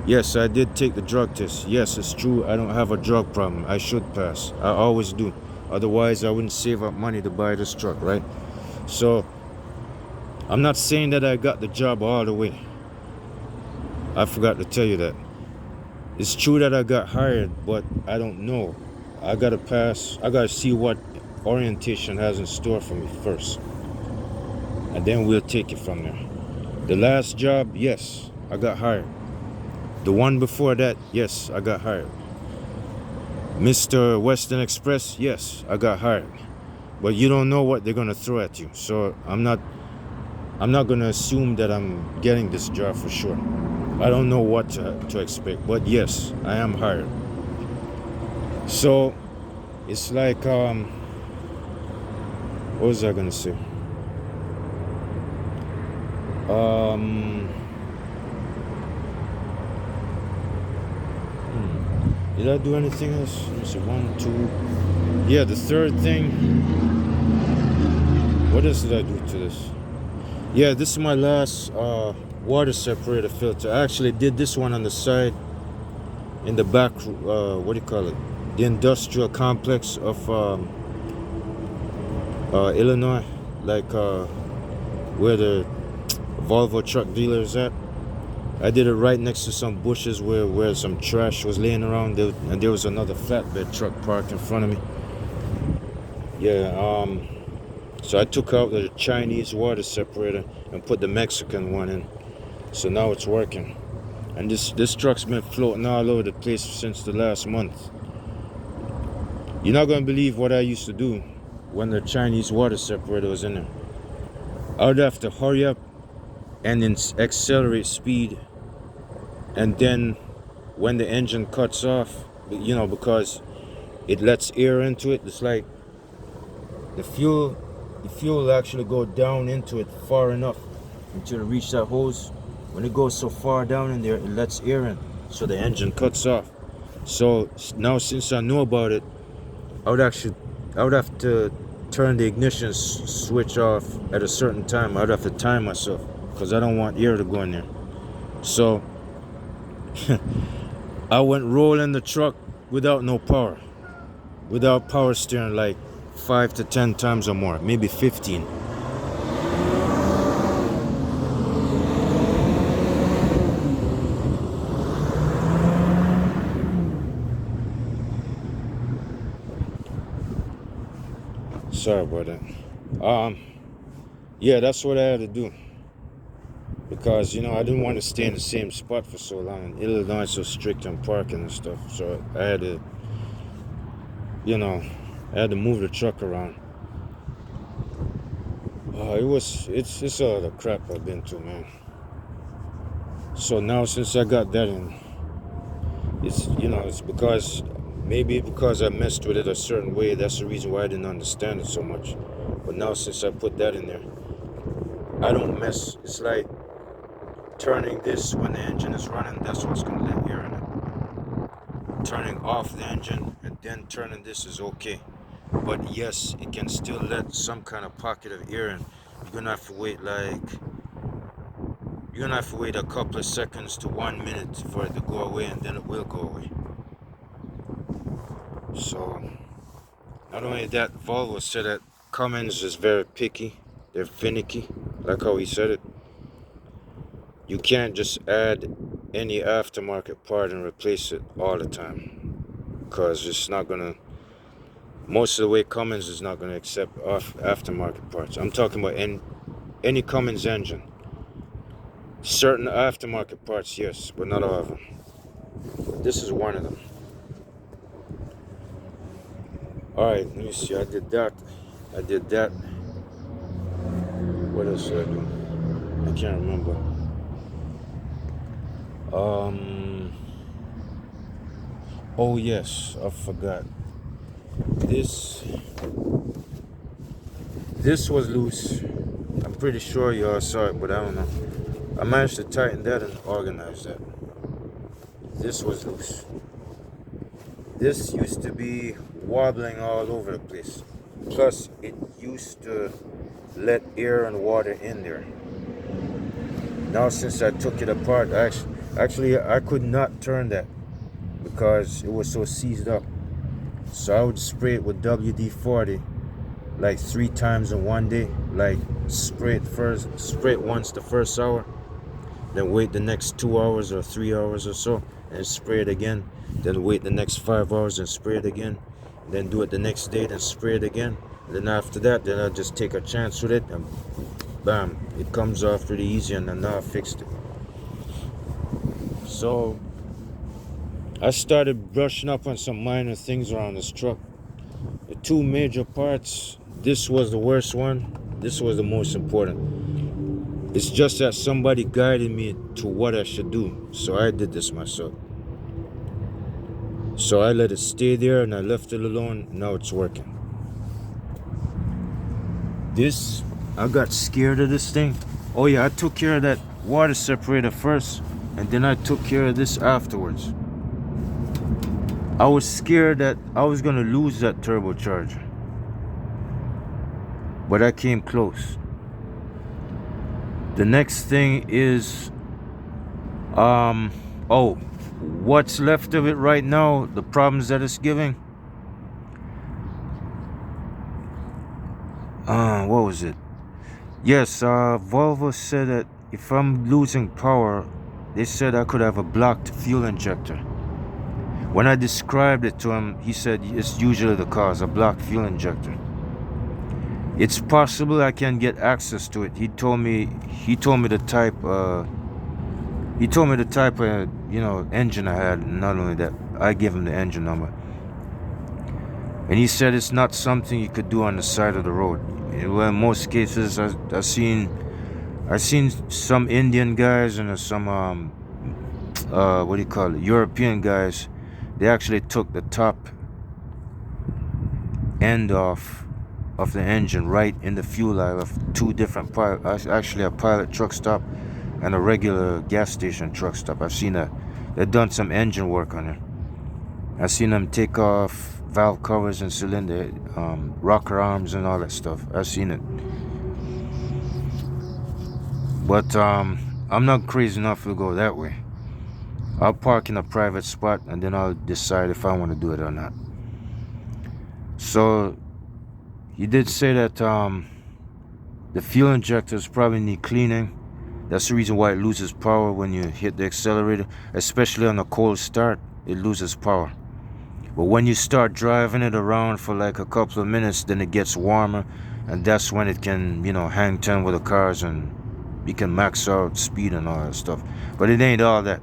Yes, I did take the drug test. Yes, it's true, I don't have a drug problem. I should pass. I always do. Otherwise, I wouldn't save up money to buy this truck, right? So, I'm not saying that I got the job all the way. I forgot to tell you that. It's true that I got hired, but I don't know. I gotta pass. I gotta see what orientation has in store for me first. And then we'll take it from there. The last job, yes, I got hired. The one before that, yes, I got hired. Mr. Western Express, yes, I got hired. But you don't know what they're gonna throw at you. So I'm not gonna assume that I'm getting this job for sure. I don't know what to expect, but yes, I am hired. So it's like what was I gonna say? Did I do anything else? Let me see. 1, 2. Yeah, the third thing. What else did I do to this? Yeah, this is my last water separator filter. I actually did this one on the side in the back, what do you call it? The industrial complex of Illinois, like where the Volvo truck dealer is at. I did it right next to some bushes where some trash was laying around, and there was another flatbed truck parked in front of me. Yeah, so I took out the Chinese water separator and put the Mexican one in. So now it's working. And this truck's been floating all over the place since the last month. You're not gonna believe what I used to do when the Chinese water separator was in there. I would have to hurry up and then accelerate speed, and then when the engine cuts off, because it lets air into it, it's like the fuel will actually go down into it far enough until it reaches that hose. When it goes so far down in there, it lets air in, so the engine cuts off. So now, since I know about it, I would have to turn the ignition switch off at a certain time. I would have to time myself because I don't want air to go in there. So I went rolling the truck without no power, without power steering, like 5 to 10 times or more, maybe 15. Sorry about that. Yeah, that's what I had to do, because I didn't want to stay in the same spot for so long. Illinois is so strict on parking and stuff, so I had to move the truck around. It's all the crap I've been through, man. So now, since I got that in, it's because I messed with it a certain way. That's the reason why I didn't understand it so much. But now, since I put that in there, I don't mess. It's like turning this when the engine is running. That's what's gonna let air in it. Turning off the engine and then turning this is okay. But yes, it can still let some kind of pocket of air in. You're gonna have to wait a couple of seconds to 1 minute for it to go away, and then it will go away. So not only that, Volvo said that Cummins is very picky. They're finicky, like how he said it. You can't just add any aftermarket part and replace it all the time, because it's not gonna. Most of the way Cummins is not gonna accept off aftermarket parts. I'm talking about any Cummins engine. Certain aftermarket parts, yes, but not all of them. This is one of them. All right, let me see. I did that. What else did I do? I can't remember. Oh yes, I forgot. This was loose. I'm pretty sure y'all saw it, but I don't know. I managed to tighten that and organize that. This was loose. This used to be wobbling all over the place. Plus, it used to let air and water in there. Now, since I took it apart, actually I could not turn that because it was so seized up. So I would spray it with WD-40 like 3 times in one day. Like spray it once the first hour, then wait the next 2 hours or 3 hours or so, and spray it again. Then wait the next 5 hours and spray it again. Then do it the next day, then spray it again. Then after that, then I'll just take a chance with it, and bam, it comes off pretty easy, and then now I fixed it. So I started brushing up on some minor things around this truck. The 2 major parts, this was the worst one, this was the most important. It's just that somebody guided me to what I should do, so I did this myself. So I let it stay there and I left it alone. Now it's working. This, I got scared of this thing. Oh yeah, I took care of that water separator first, and then I took care of this afterwards. I was scared that I was gonna lose that turbocharger, but I came close. The next thing is, what's left of it right now, the problems that it's giving. What was it? Yes, Volvo said that if I'm losing power, they said I could have a blocked fuel injector. When I described it to him, he said it's usually the cause, a blocked fuel injector. It's possible I can get access to it. He told me the type of engine I had, and not only that, I gave him the engine number. And he said it's not something you could do on the side of the road. Well, in most cases, I've seen some Indian guys and some European guys. They actually took the top end of the engine right in the fuel aisle of 2 different actually a pilot truck stop and a regular gas station truck stop. I've seen that. They've done some engine work on it. I've seen them take off valve covers and cylinder, rocker arms and all that stuff. I've seen it. But I'm not crazy enough to go that way. I'll park in a private spot and then I'll decide if I want to do it or not. So he did say that the fuel injectors probably need cleaning. That's the reason why it loses power when you hit the accelerator, especially on a cold start. It loses power. But when you start driving it around for like a couple of minutes, then it gets warmer, and that's when it can, hang 10 with the cars and you can max out speed and all that stuff. But it ain't all that.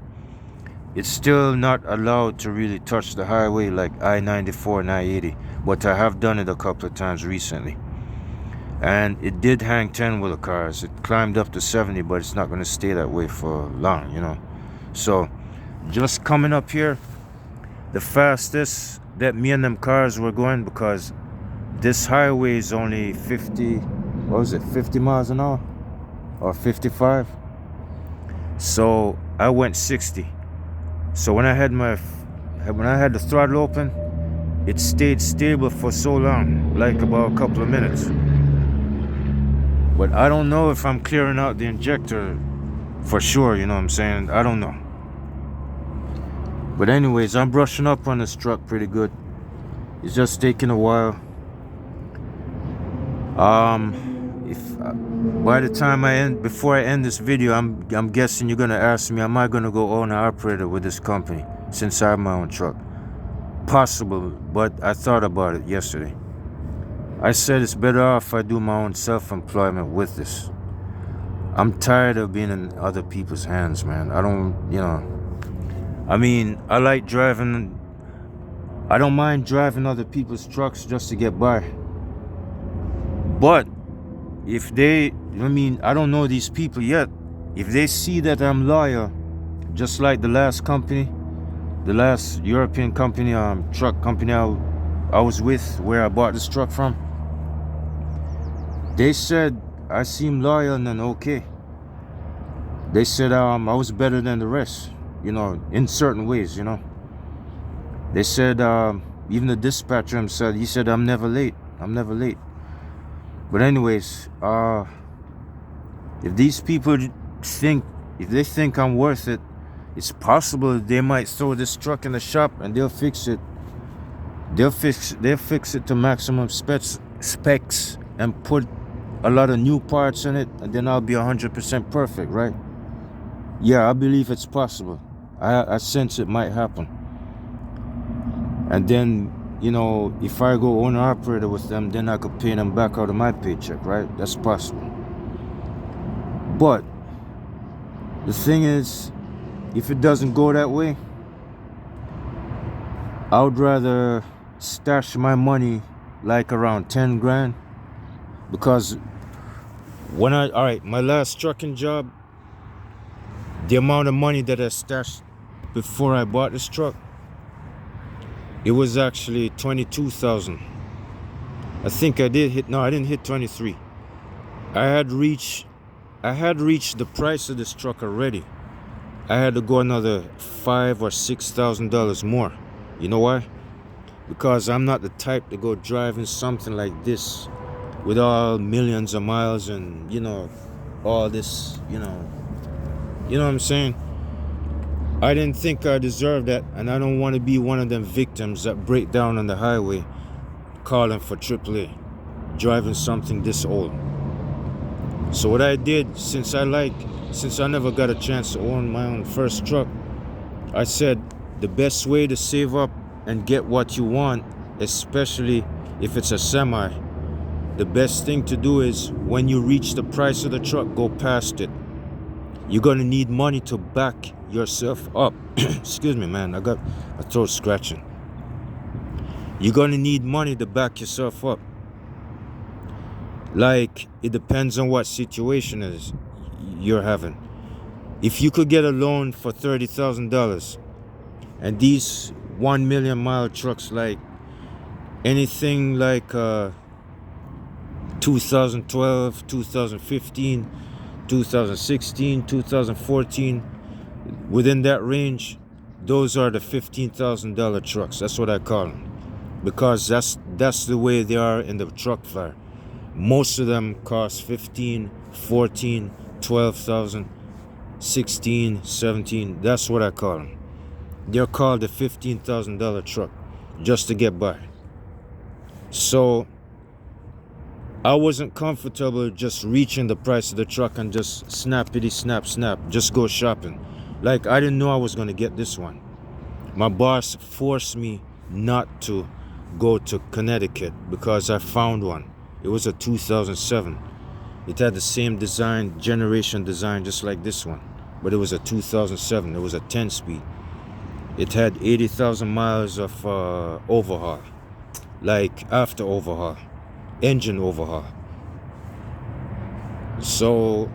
It's still not allowed to really touch the highway like I-94 and I-80, but I have done it a couple of times recently. And it did hang 10 with the cars. It climbed up to 70, but it's not going to stay that way for long, So just coming up here, the fastest that me and them cars were going, because this highway is only 50 miles an hour or 55. So I went 60. So when I had the throttle open, it stayed stable for so long, like about a couple of minutes. But I don't know if I'm clearing out the injector for sure, you know what I'm saying? I don't know. But anyways, I'm brushing up on this truck pretty good. It's just taking a while. if by the time before I end this video, I'm guessing you're gonna ask me, am I gonna go owner operator with this company since I have my own truck? Possible, but I thought about it yesterday. I said it's better off if I do my own self-employment with this. I'm tired of being in other people's hands, man. I don't, I mean, I like driving. I don't mind driving other people's trucks just to get by. But if I don't know these people yet. If they see that I'm loyal, just like the last company, the last European company, truck company I was with, where I bought this truck from, they said I seem loyal and okay. They said I was better than the rest, in certain ways, They said, even the dispatcher himself, he said I'm never late. But anyways, if these people if they think I'm worth it, it's possible they might throw this truck in the shop and they'll fix it. They'll fix it to maximum specs and put a lot of new parts in it, and then I'll be 100% perfect, right? Yeah, I believe it's possible. I sense it might happen. And then, if I go owner operator with them, then I could pay them back out of my paycheck, right? That's possible. But the thing is, if it doesn't go that way, I would rather stash my money like around 10 grand. Because my last trucking job, the amount of money that I stashed before I bought this truck, it was actually 22,000. I think I didn't hit 23. I had reached the price of this truck already. I had to go another $5,000 or $6,000 more. You know why? Because I'm not the type to go driving something like this with all millions of miles and all this, you know what I'm saying? I didn't think I deserved that, and I don't want to be one of them victims that break down on the highway calling for AAA, driving something this old. So what I did, since I never got a chance to own my own first truck, I said the best way to save up and get what you want, especially if it's a semi, the best thing to do is when you reach the price of the truck, go past it. You're gonna need money to back yourself up. Excuse me, man, I got my throat scratching. You're gonna need money to back yourself up. Like, it depends on what situation is you're having. If you could get a loan for $30,000, and these 1 million mile trucks, like anything like 2012, 2015, 2016, 2014, within that range, those are the $15,000 trucks. That's what I call them, because that's the way they are in the truck fair. Most of them cost 15, 14, 12,000, 16, 17. That's what I call them. They're called the $15,000 truck just to get by. So I wasn't comfortable just reaching the price of the truck and just snappity snap, just go shopping. Like, I didn't know I was gonna get this one. My boss forced me not to go to Connecticut because I found one. It was a 2007. It had the same generation design, just like this one, but it was a 2007. It was a 10-speed. It had 80,000 miles of overhaul, like after overhaul, engine overhaul. So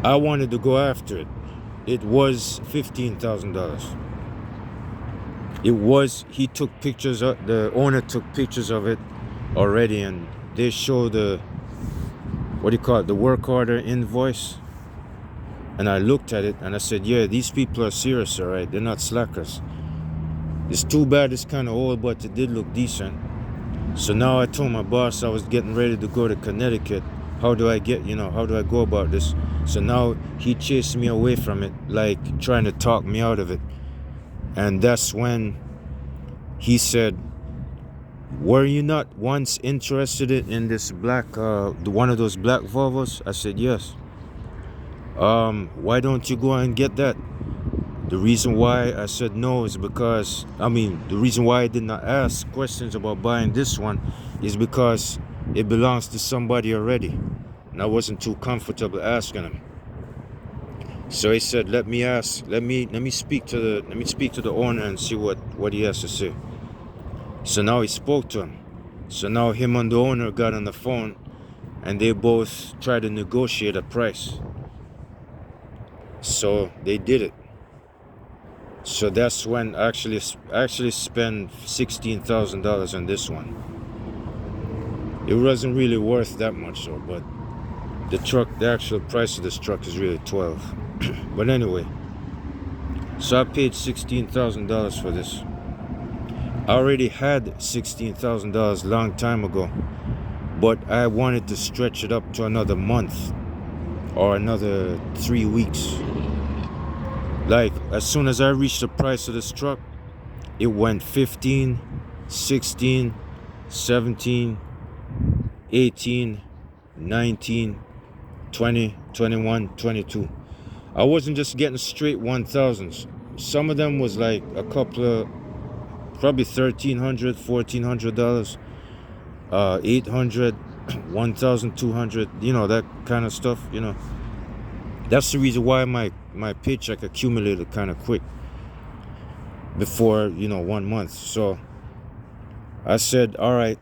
I wanted to go after it. It was $15,000. He took pictures, the owner took pictures of it already, and they show the work order invoice. And I looked at it and I said, yeah, these people are serious, all right? They're not slackers. It's too bad it's kind of old, but it did look decent. So now I told my boss I was getting ready to go to Connecticut. How do I go about this? So now he chased me away from it, like trying to talk me out of it. And that's when he said, were you not once interested in this black, one of those black Volvos? I said, yes. Why don't you go and get that? The reason why I said no is because, the reason why I did not ask questions about buying this one is because it belongs to somebody already. And I wasn't too comfortable asking him. So he said, let me speak to the owner and see what he has to say. So now he spoke to him. So now him and the owner got on the phone and they both tried to negotiate a price. So they did it. So that's when I actually spent $16,000 on this one. It wasn't really worth that much though, but the actual price of this truck is really 12. But anyway, so I paid $16,000 for this. I already had $16,000 long time ago, but I wanted to stretch it up to another month or another 3 weeks. Like, as soon as I reached the price of this truck, it went 15, 16, 17, 18, 19, 20, 21, 22. I wasn't just getting straight 1,000s. Some of them was like a couple of, probably $1,300, $1,400, 800, 1,200, that kind of stuff, That's the reason why my paycheck accumulated kind of quick before, 1 month. So I said, all right,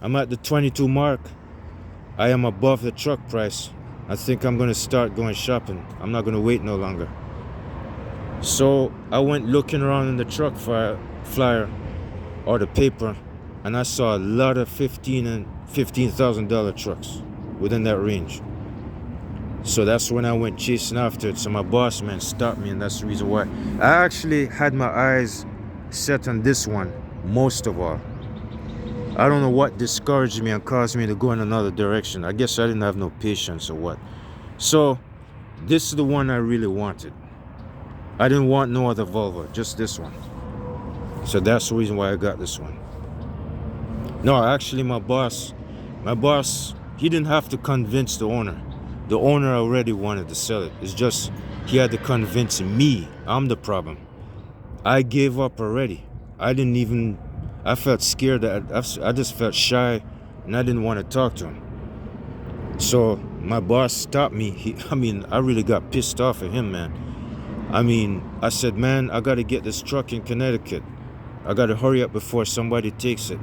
I'm at the 22 mark. I am above the truck price. I think I'm going to start going shopping. I'm not going to wait no longer. So I went looking around in the truck flyer or the paper, and I saw a lot of $15,000 and $15,000 trucks within that range. So that's when I went chasing after it. So my boss man stopped me, and that's the reason why. I actually had my eyes set on this one most of all. I don't know what discouraged me and caused me to go in another direction. I guess I didn't have no patience or what. So this is the one I really wanted. I didn't want no other Volvo, just this one. So that's the reason why I got this one. No, actually my boss, he didn't have to convince the owner. The owner already wanted to sell it. It's just he had to convince me. I'm the problem. I gave up already. I felt scared. That I just felt shy, and I didn't want to talk to him. So my boss stopped me. I really got pissed off at him, man. I said, man, I got to get this truck in Connecticut. I got to hurry up before somebody takes it.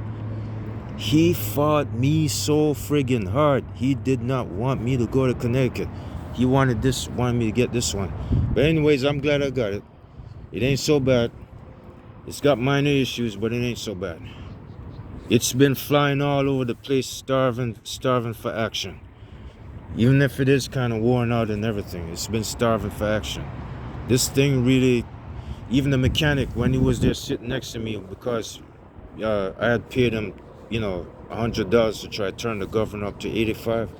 He fought me so friggin' hard. He did not want me to go to Connecticut. He wanted me to get this one. But anyways, I'm glad I got it. It ain't so bad. It's got minor issues, but it ain't so bad. It's been flying all over the place, starving for action. Even if it is kind of worn out and everything, it's been starving for action. This thing really, even the mechanic, when he was there sitting next to me, because I had paid him, $100 to try to turn the governor up to 85.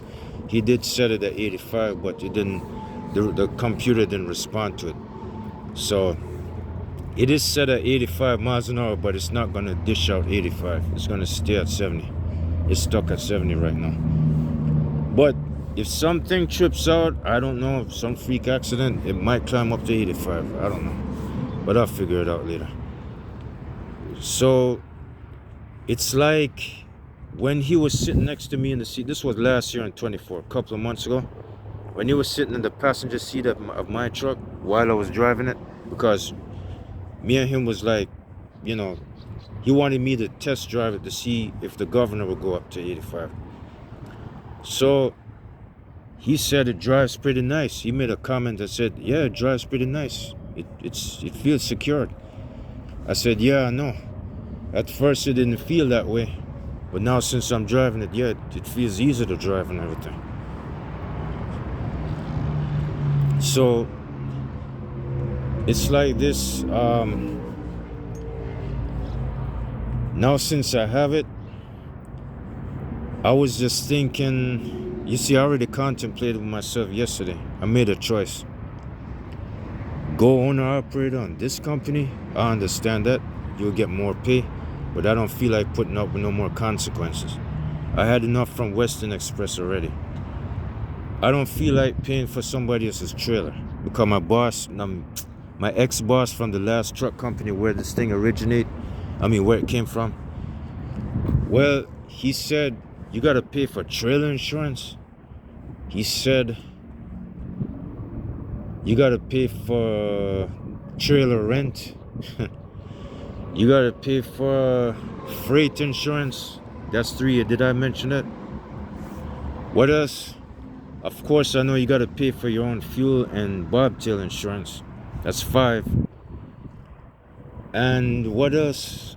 He did set it at 85, but it didn't. The computer didn't respond to it. So it is set at 85 miles an hour, but it's not going to dish out 85. It's going to stay at 70. It's stuck at 70 right now. But if something trips out, I don't know, some freak accident, it might climb up to 85. I don't know. But I'll figure it out later. So it's like when he was sitting next to me in the seat, this was last year in 24, a couple of months ago, when he was sitting in the passenger seat of my truck while I was driving it, because me and him was like, he wanted me to test drive it to see if the governor would go up to 85. So he said it drives pretty nice. He made a comment that said, yeah, it drives pretty nice. It feels secured. I said, yeah, I know. At first it didn't feel that way, but now since I'm driving it, yeah, it feels easy to drive and everything. So it's like this. Now since I have it, I was just thinking, you see, I already contemplated with myself yesterday. I made a choice. Go owner operator on this company. I understand that. You'll get more pay. but I don't feel like putting up with no more consequences. I had enough from Western Express already. I don't feel like paying for somebody else's trailer because my boss, my ex-boss from the last truck company where this thing where it came from. Well, he said, you got to pay for trailer insurance. He said, you got to pay for trailer rent. You got to pay for freight insurance. That's 3. Did I mention it? What else? Of course, I know you got to pay for your own fuel and bobtail insurance. That's 5. And what else?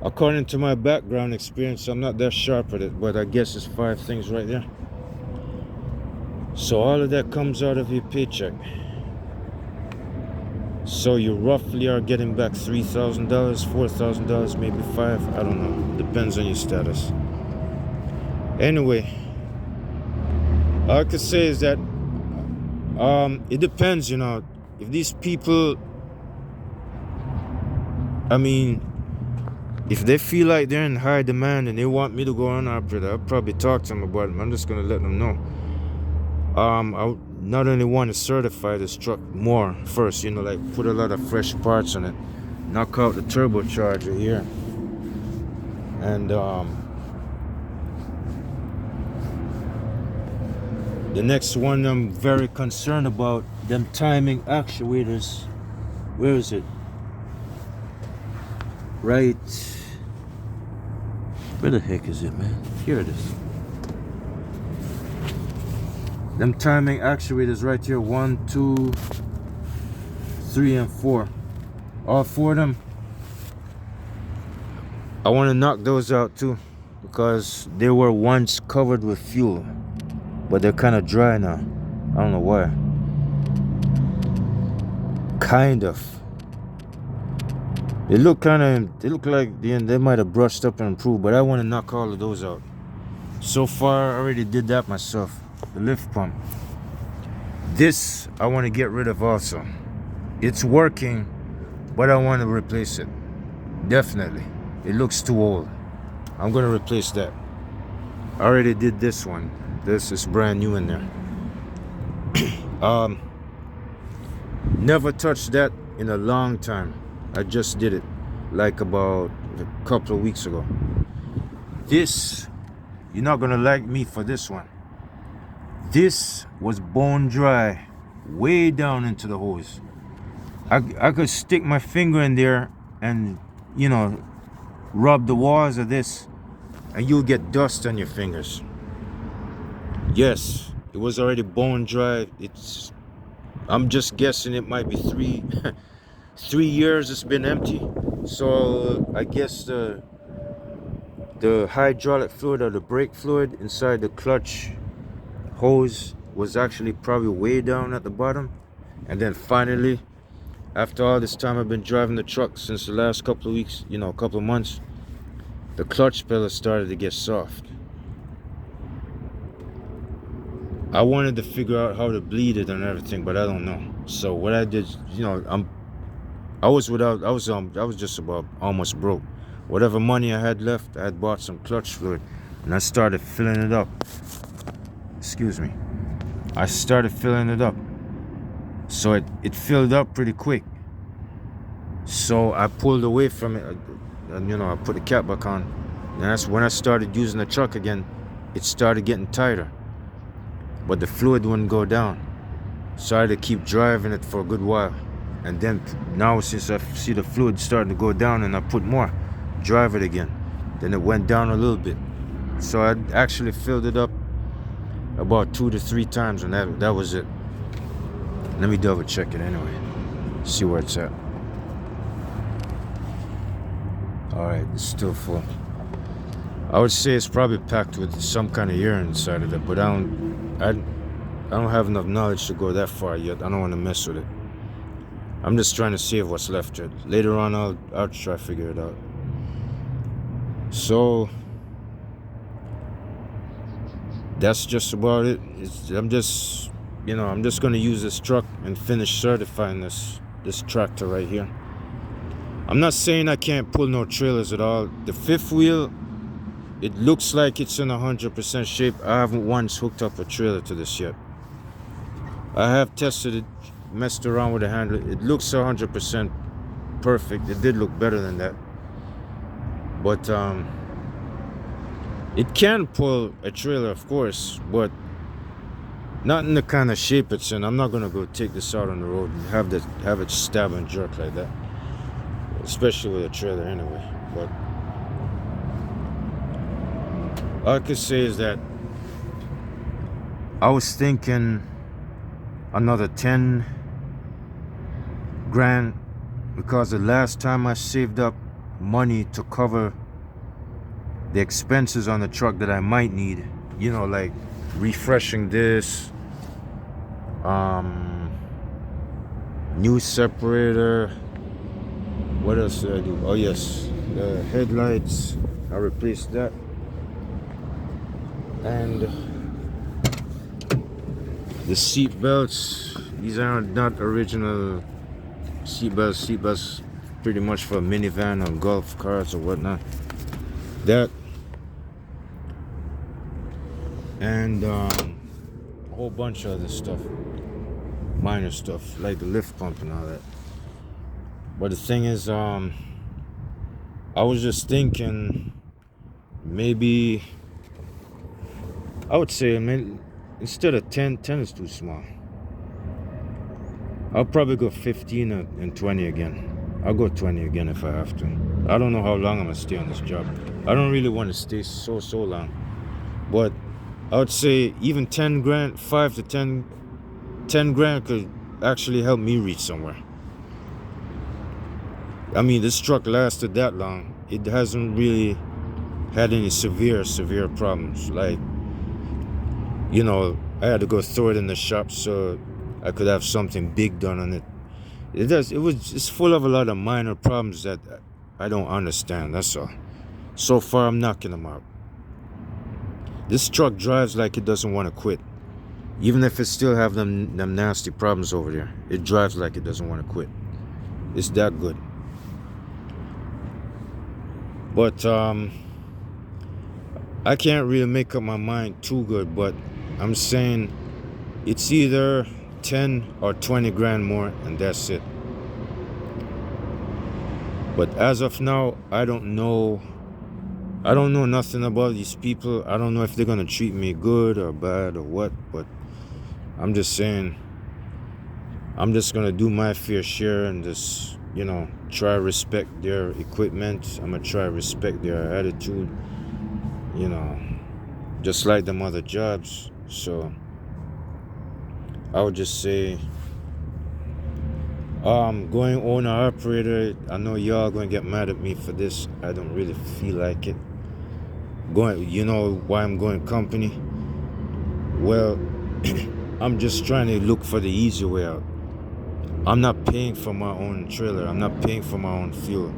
According to my background experience, I'm not that sharp at it, but I guess it's 5 things right there. So all of that comes out of your paycheck. So you roughly are getting back $3,000, $4,000, maybe 5. I don't know. Depends on your status. Anyway, all I could say is that it depends, you know. If these people, if they feel like they're in high demand and they want me to go on operator, I'll probably talk to them about it. I'm just gonna let them know. I not only want to certify this truck more first, you know, like put a lot of fresh parts on it, knock out the turbocharger here, and the next one I'm very concerned about, them timing actuators. Where is it? Right, where the heck is it, man? Here it is. Them timing actuators right here, 1, 2, 3, and 4. All 4 of them. I want to knock those out too, because they were once covered with fuel, but they're kind of dry now. I don't know why. Kind of. They look like they might have brushed up and improved, but I want to knock all of those out. So far, I already did that myself. The lift pump. This I want to get rid of also. It's working, but I want to replace it. Definitely. It looks too old. I'm going to replace that. I already did this one. This is brand new in there. Never touched that in a long time. I just did it like about a couple of weeks ago. This, you're not gonna like me for this one. This was bone dry, way down into the hose. I could stick my finger in there and, you know, rub the walls of this, and you'll get dust on your fingers. Yes, it was already bone dry. I'm just guessing it might be 3 years it's been empty. So I guess the hydraulic fluid or the brake fluid inside the clutch hose was actually probably way down at the bottom, and then finally, after all this time I've been driving the truck since the last couple of weeks, you know, a couple of months, the clutch pedal started to get soft. I wanted to figure out how to bleed it and everything, but I don't know. So what I did, you know, I was just about almost broke. Whatever money I had left, I had bought some clutch fluid, and I started filling it up. Excuse me. I started filling it up. So it filled up pretty quick. So I pulled away from it, and you know, I put the cap back on. And that's when I started using the truck again. It started getting tighter, but the fluid wouldn't go down. So I had to keep driving it for a good while. And then now, since I see the fluid starting to go down and I put more, drive it again. Then it went down a little bit. So I actually filled it up about 2 to 3 times, and that was it. Let me double check it anyway. See where it's at. Alright, it's still full. I would say it's probably packed with some kind of urine inside of it, but I don't have enough knowledge to go that far yet. I don't want to mess with it. I'm just trying to save what's left. Later on, I'll try to figure it out. So that's just about it. I'm just you know, I'm just gonna use this truck and finish certifying this tractor right here. I'm not saying I can't pull no trailers at all. The fifth wheel, it looks like it's in 100% shape. I haven't once hooked up a trailer to this yet. I have tested it, messed around with the handle. It looks 100% perfect. It did look better than that. But it can pull a trailer, of course, but not in the kind of shape it's in. I'm not gonna go take this out on the road and have it stab and jerk like that, especially with a trailer anyway. But all I could say is that I was thinking another 10 grand, because the last time I saved up money to cover the expenses on the truck that I might need, you know, like refreshing this, new separator, what else did I do? Oh yes, the headlights, I replaced that, and the seat belts. These are not original seat belts pretty much for a minivan or golf cars or whatnot. That and a whole bunch of other stuff, minor stuff like the lift pump and all that. But the thing is, I was just thinking, maybe I would say, instead of 10 is too small. I'll probably go 15 and 20 again. I'll go 20 again if I have to. I don't know how long I'm gonna stay on this job. I don't really want to stay so long, but I would say even 10 grand, 5 to 10 grand could actually help me reach somewhere. I mean, this truck lasted that long. It hasn't really had any severe problems. Like, you know, I had to go throw it in the shop so I could have something big done on it. It's full of a lot of minor problems that I don't understand, that's all. So far, I'm knocking them out. This truck drives like it doesn't want to quit. Even if it still have them nasty problems over there, it drives like it doesn't want to quit. It's that good. But I can't really make up my mind too good, but I'm saying it's either 10 or 20 grand more, and that's it. But as of now, I don't know nothing about these people. I don't know if they're gonna treat me good or bad or what, but I'm just saying, I'm just gonna do my fair share and just, you know, try to respect their equipment. I'm gonna try to respect their attitude, you know, just like them other jobs. So I would just say, going owner operator. I know y'all gonna get mad at me for this. I don't really feel like it. You know why I'm going company? Well, I'm just trying to look for the easy way out. I'm not paying for my own trailer. I'm not paying for my own fuel.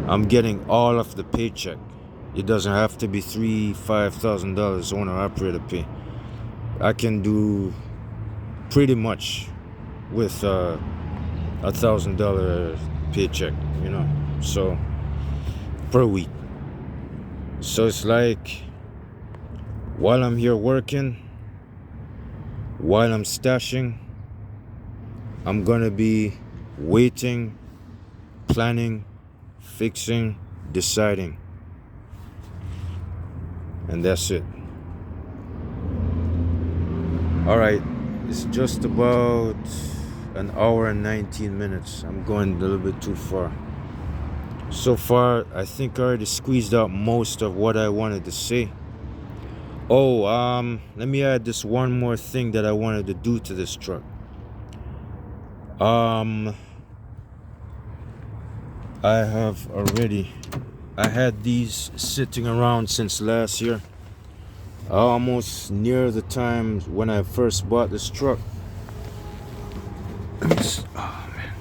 I'm getting all of the paycheck. It doesn't have to be $3,000-$5,000 owner operator pay. I can do pretty much with $1,000 paycheck, you know, so per week. So it's like, while I'm here working, while I'm stashing, I'm gonna be waiting, planning, fixing, deciding, and that's it. All right, it's just about an hour and 19 minutes. I'm going a little bit too far. So far, I think I already squeezed out most of what I wanted to say. Oh, let me add this one more thing that I wanted to do to this truck. I had these sitting around since last year, almost near the time when I first bought this truck. Oh man,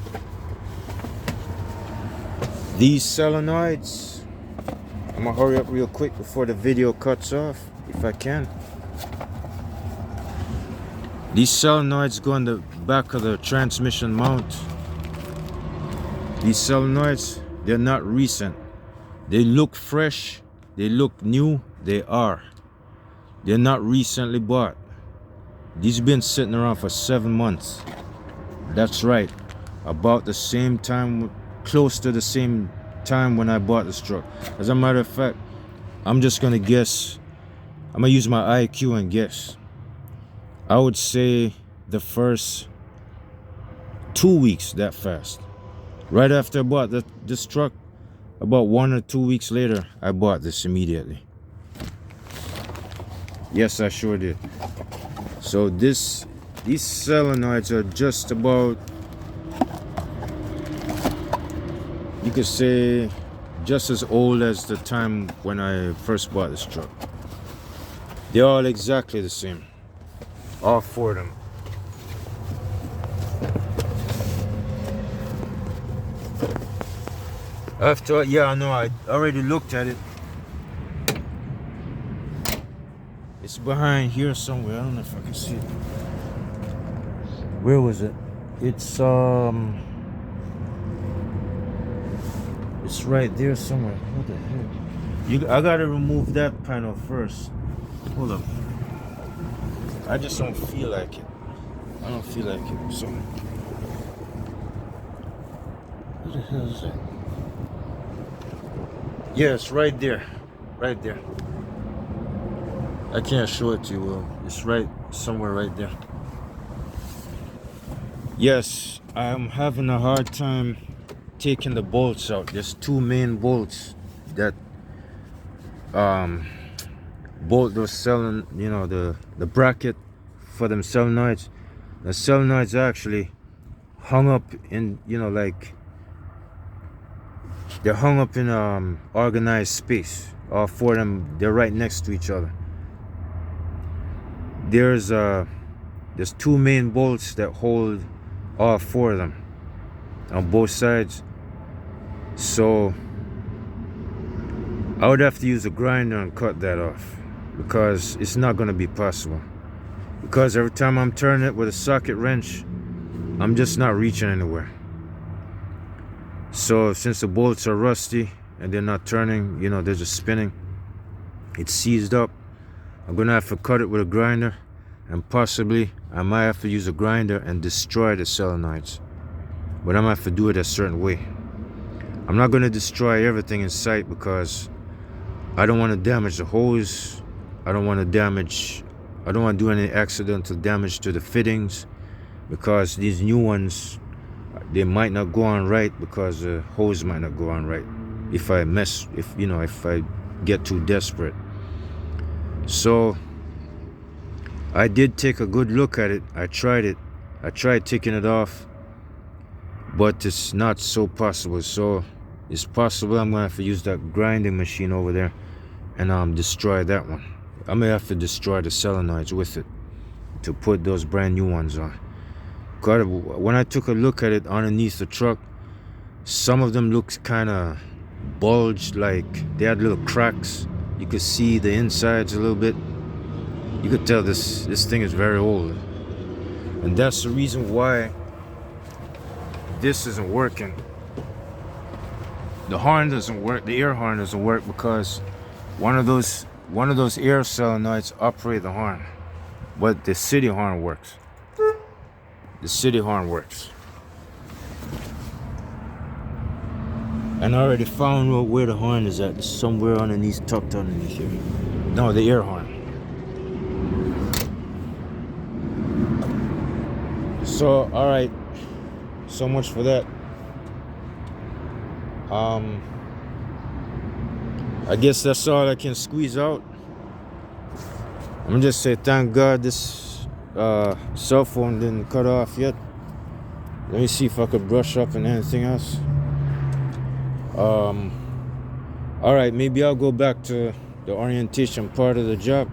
these solenoids, I'm gonna hurry up real quick before the video cuts off, if I can. These solenoids go on the back of the transmission mount. These solenoids, they're not recent. They look fresh, they look new, they are. They're not recently bought. These have been sitting around for 7 months. That's right. About the same time, close to the same time when I bought this truck. As a matter of fact, I'm just gonna guess. I'm gonna use my IQ and guess. I would say the first 2 weeks that fast. Right after I bought this truck, about 1 or 2 weeks later, I bought this immediately. Yes, I sure did. So these solenoids are just about, you could say, just as old as the time when I first bought this truck. They're all exactly the same. All 4 of them. After, yeah, I know, I already looked at it. It's behind here somewhere. I don't know if I can see it. Where was it? It's right there somewhere. What the heck? I gotta remove that panel first. Hold up. I just don't feel like it. I don't feel like it. So, what the hell is that? Yeah, it's right there. Right there. I can't show it to you, Will. It's right somewhere right there. Yes, I'm having a hard time taking the bolts out. There's 2 main bolts that bolt those the bracket for them solenoids. The solenoids are actually hung up in, like, they're hung up in organized space. All 4 of them, they're right next to each other. There's 2 main bolts that hold all 4 of them on both sides. So I would have to use a grinder and cut that off, because it's not going to be possible. Because every time I'm turning it with a socket wrench, I'm just not reaching anywhere. So since the bolts are rusty and they're not turning, they're just spinning, it's seized up. I'm gonna have to cut it with a grinder, and possibly I might have to use a grinder and destroy the solenoids. But I'm gonna have to do it a certain way. I'm not gonna destroy everything in sight, because I don't want to damage the hose. I don't want to do any accidental damage to the fittings, because these new ones, they might not go on right, because the hose might not go on right if I get too desperate. So I did take a good look at it. I tried taking it off, but it's not so possible. So it's possible I'm gonna have to use that grinding machine over there and destroy that one. I'm gonna have to destroy the solenoids with it to put those brand new ones on. God, when I took a look at it underneath the truck, some of them looked kind of bulged, like they had little cracks. You could see the insides a little bit. You could tell this thing is very old, and that's the reason why this isn't working. The horn doesn't work. The air horn doesn't work, because one of those air solenoids operate the horn, but the city horn works. The city horn works. And I already found where the horn is at. It's somewhere underneath, tucked underneath here. No, the air horn. So, alright. So much for that. I guess that's all I can squeeze out. I'm gonna just say thank God this cell phone didn't cut off yet. Let me see if I could brush up on anything else. Alright, maybe I'll go back to the orientation part of the job.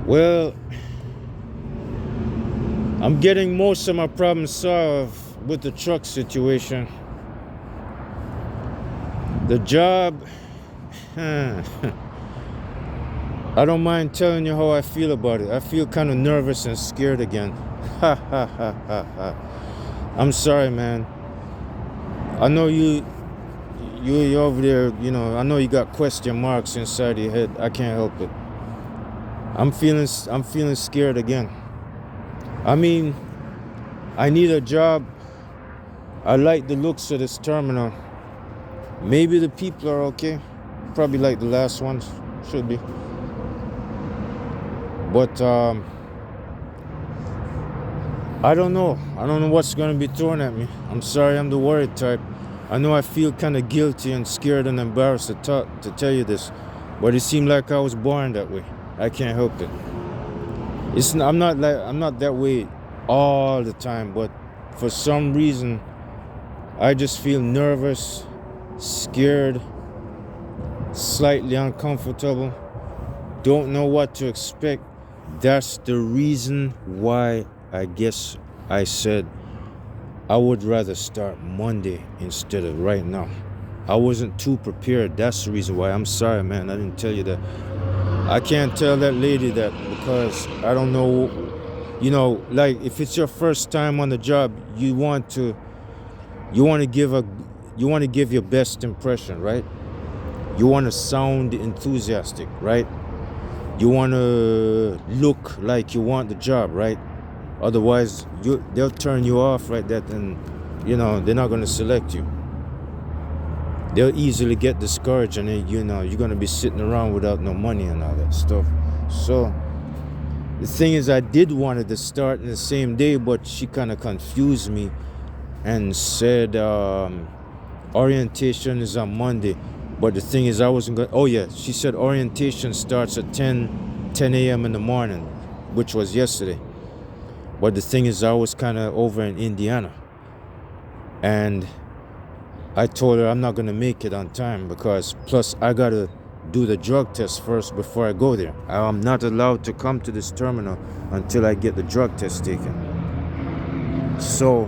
Well, I'm getting most of my problems solved with the truck situation. The job, I don't mind telling you how I feel about it. I feel kind of nervous and scared again. Ha ha ha ha ha. I'm sorry, man. I know you're over there, you know, I know you got question marks inside your head. I can't help it. I'm feeling scared again. I mean, I need a job. I like the looks of this terminal. Maybe the people are okay. Probably like the last ones. Should be. But I don't know. I don't know what's gonna be thrown at me. I'm sorry, I'm the worried type. I know I feel kind of guilty and scared and embarrassed to tell you this, but it seemed like I was born that way. I can't help it. I'm not that way all the time, but for some reason I just feel nervous, scared, slightly uncomfortable, don't know what to expect. That's the reason why I guess I said I would rather start Monday instead of right now. I wasn't too prepared. That's the reason why. I'm sorry, man. I didn't tell you that. I can't tell that lady that because I don't know. You know, like if it's your first time on the job, you want to give your best impression, right? You want to sound enthusiastic, right? You want to look like you want the job, right? Otherwise, they'll turn you off right there, and you know they're not going to select you. They'll easily get discouraged, and then, you know, you're going to be sitting around without no money and all that stuff. So the thing is, I did wanted to start in the same day, but she kind of confused me and said orientation is on Monday. But the thing is, I wasn't going. Oh yeah, she said orientation starts at 10 a.m. in the morning, which was yesterday. But the thing is, I was kind of over in Indiana, and I told her I'm not going to make it on time because plus I got to do the drug test first before I go there. I'm not allowed to come to this terminal until I get the drug test taken. So,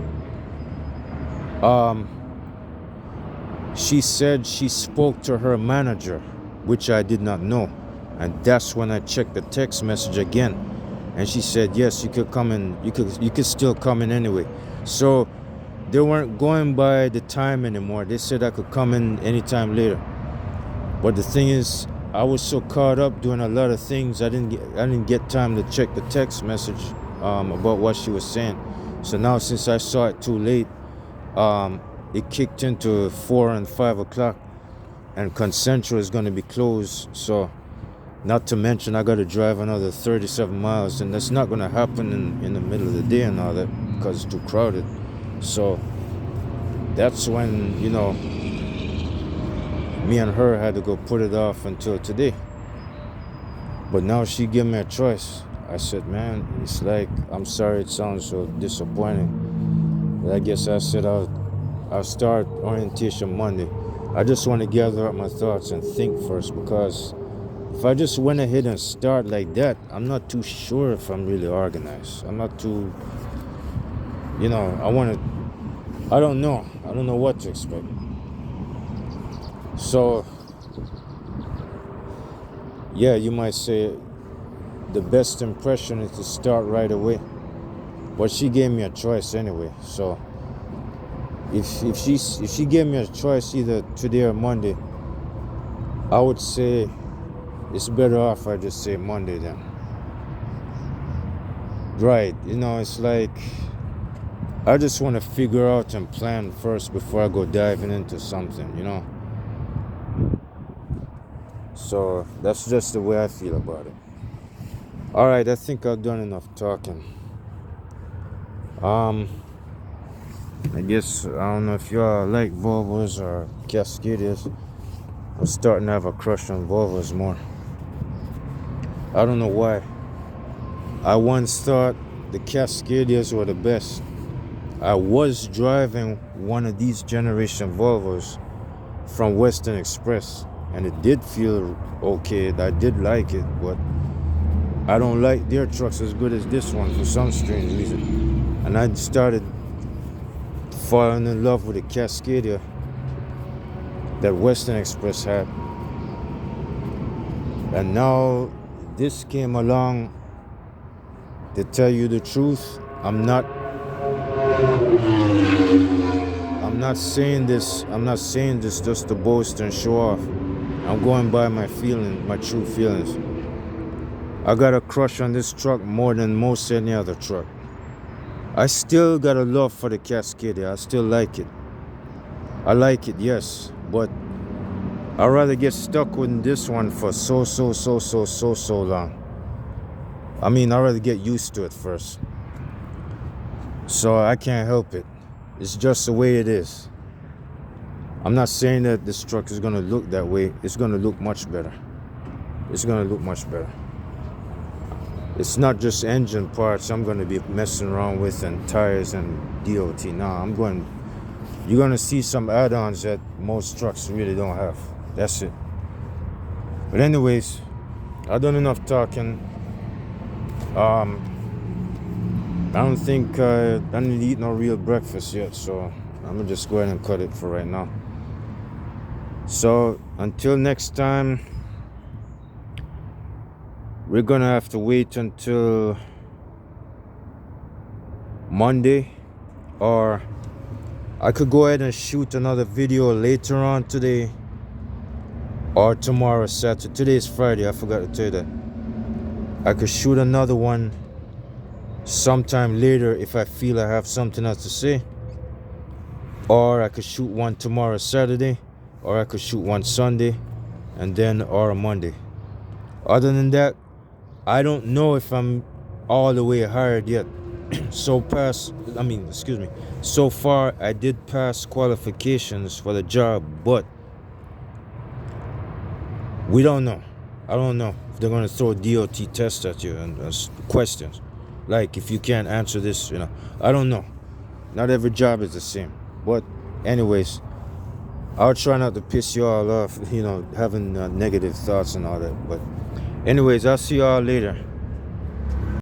she said she spoke to her manager, which I did not know. And that's when I checked the text message again. And she said, yes, you could come in, you could still come in anyway. So they weren't going by the time anymore. They said I could come in anytime later. But the thing is, I was so caught up doing a lot of things, I didn't get time to check the text message about what she was saying. So now since I saw it too late, it kicked into 4 and 5 o'clock, and Concentra is going to be closed. So not to mention I got to drive another 37 miles, and that's not going to happen in the middle of the day and all that because it's too crowded. So that's when, you know, me and her had to go put it off until today. But now she gave me a choice. I said, man, it's like, I'm sorry it sounds so disappointing, but I guess I said I'll start orientation Monday. I just want to gather up my thoughts and think first, because if I just went ahead and start like that, I'm not too sure if I'm really organized. I'm not too, you know, I don't know what to expect. So, yeah, you might say the best impression is to start right away. But she gave me a choice anyway. So, if she gave me a choice either today or Monday, I would say it's better off I just say Monday then. Right, you know, it's like I just want to figure out and plan first before I go diving into something, you know. So that's just the way I feel about it. All right, I think I've done enough talking. I guess, I don't know if y'all like Volvos or Cascadias. I'm starting to have a crush on Volvos more. I don't know why. I once thought the Cascadias were the best. I was driving one of these generation Volvos from Western Express, and it did feel okay. I did like it, but I don't like their trucks as good as this one for some strange reason. And I started falling in love with the Cascadia that Western Express had. And now this came along, to tell you the truth, I'm not saying this just to boast and show off. I'm going by my feelings, my true feelings. I got a crush on this truck more than most any other truck. I still got a love for the Cascadia. I still like it. I like it, yes, but I'd rather get stuck with this one for so long. I mean, I'd rather get used to it first. So I can't help it. It's just the way it is. I'm not saying that this truck is gonna look that way. It's gonna look much better. It's gonna look much better. It's not just engine parts I'm gonna be messing around with and tires and DOT. Nah, you're gonna see some add-ons that most trucks really don't have. That's it. But anyways, I've done enough talking. I don't think I need to eat no real breakfast yet, so I'm gonna just go ahead and cut it for right now. So until next time, we're gonna have to wait until Monday, or I could go ahead and shoot another video later on today or tomorrow, Saturday. Today is Friday, I forgot to tell you that. I could shoot another one sometime later if I feel I have something else to say, or I could shoot one tomorrow, Saturday, or I could shoot one Sunday and then or Monday. Other than that, I don't know if I'm all the way hired yet. So far I did pass qualifications for the job, but we don't know. I don't know if they're gonna throw DOT tests at you and questions like, if you can't answer this, I don't know. Not every job is the same. But anyways, I'll try not to piss you all off, having negative thoughts and all that. But anyways, I'll see y'all later.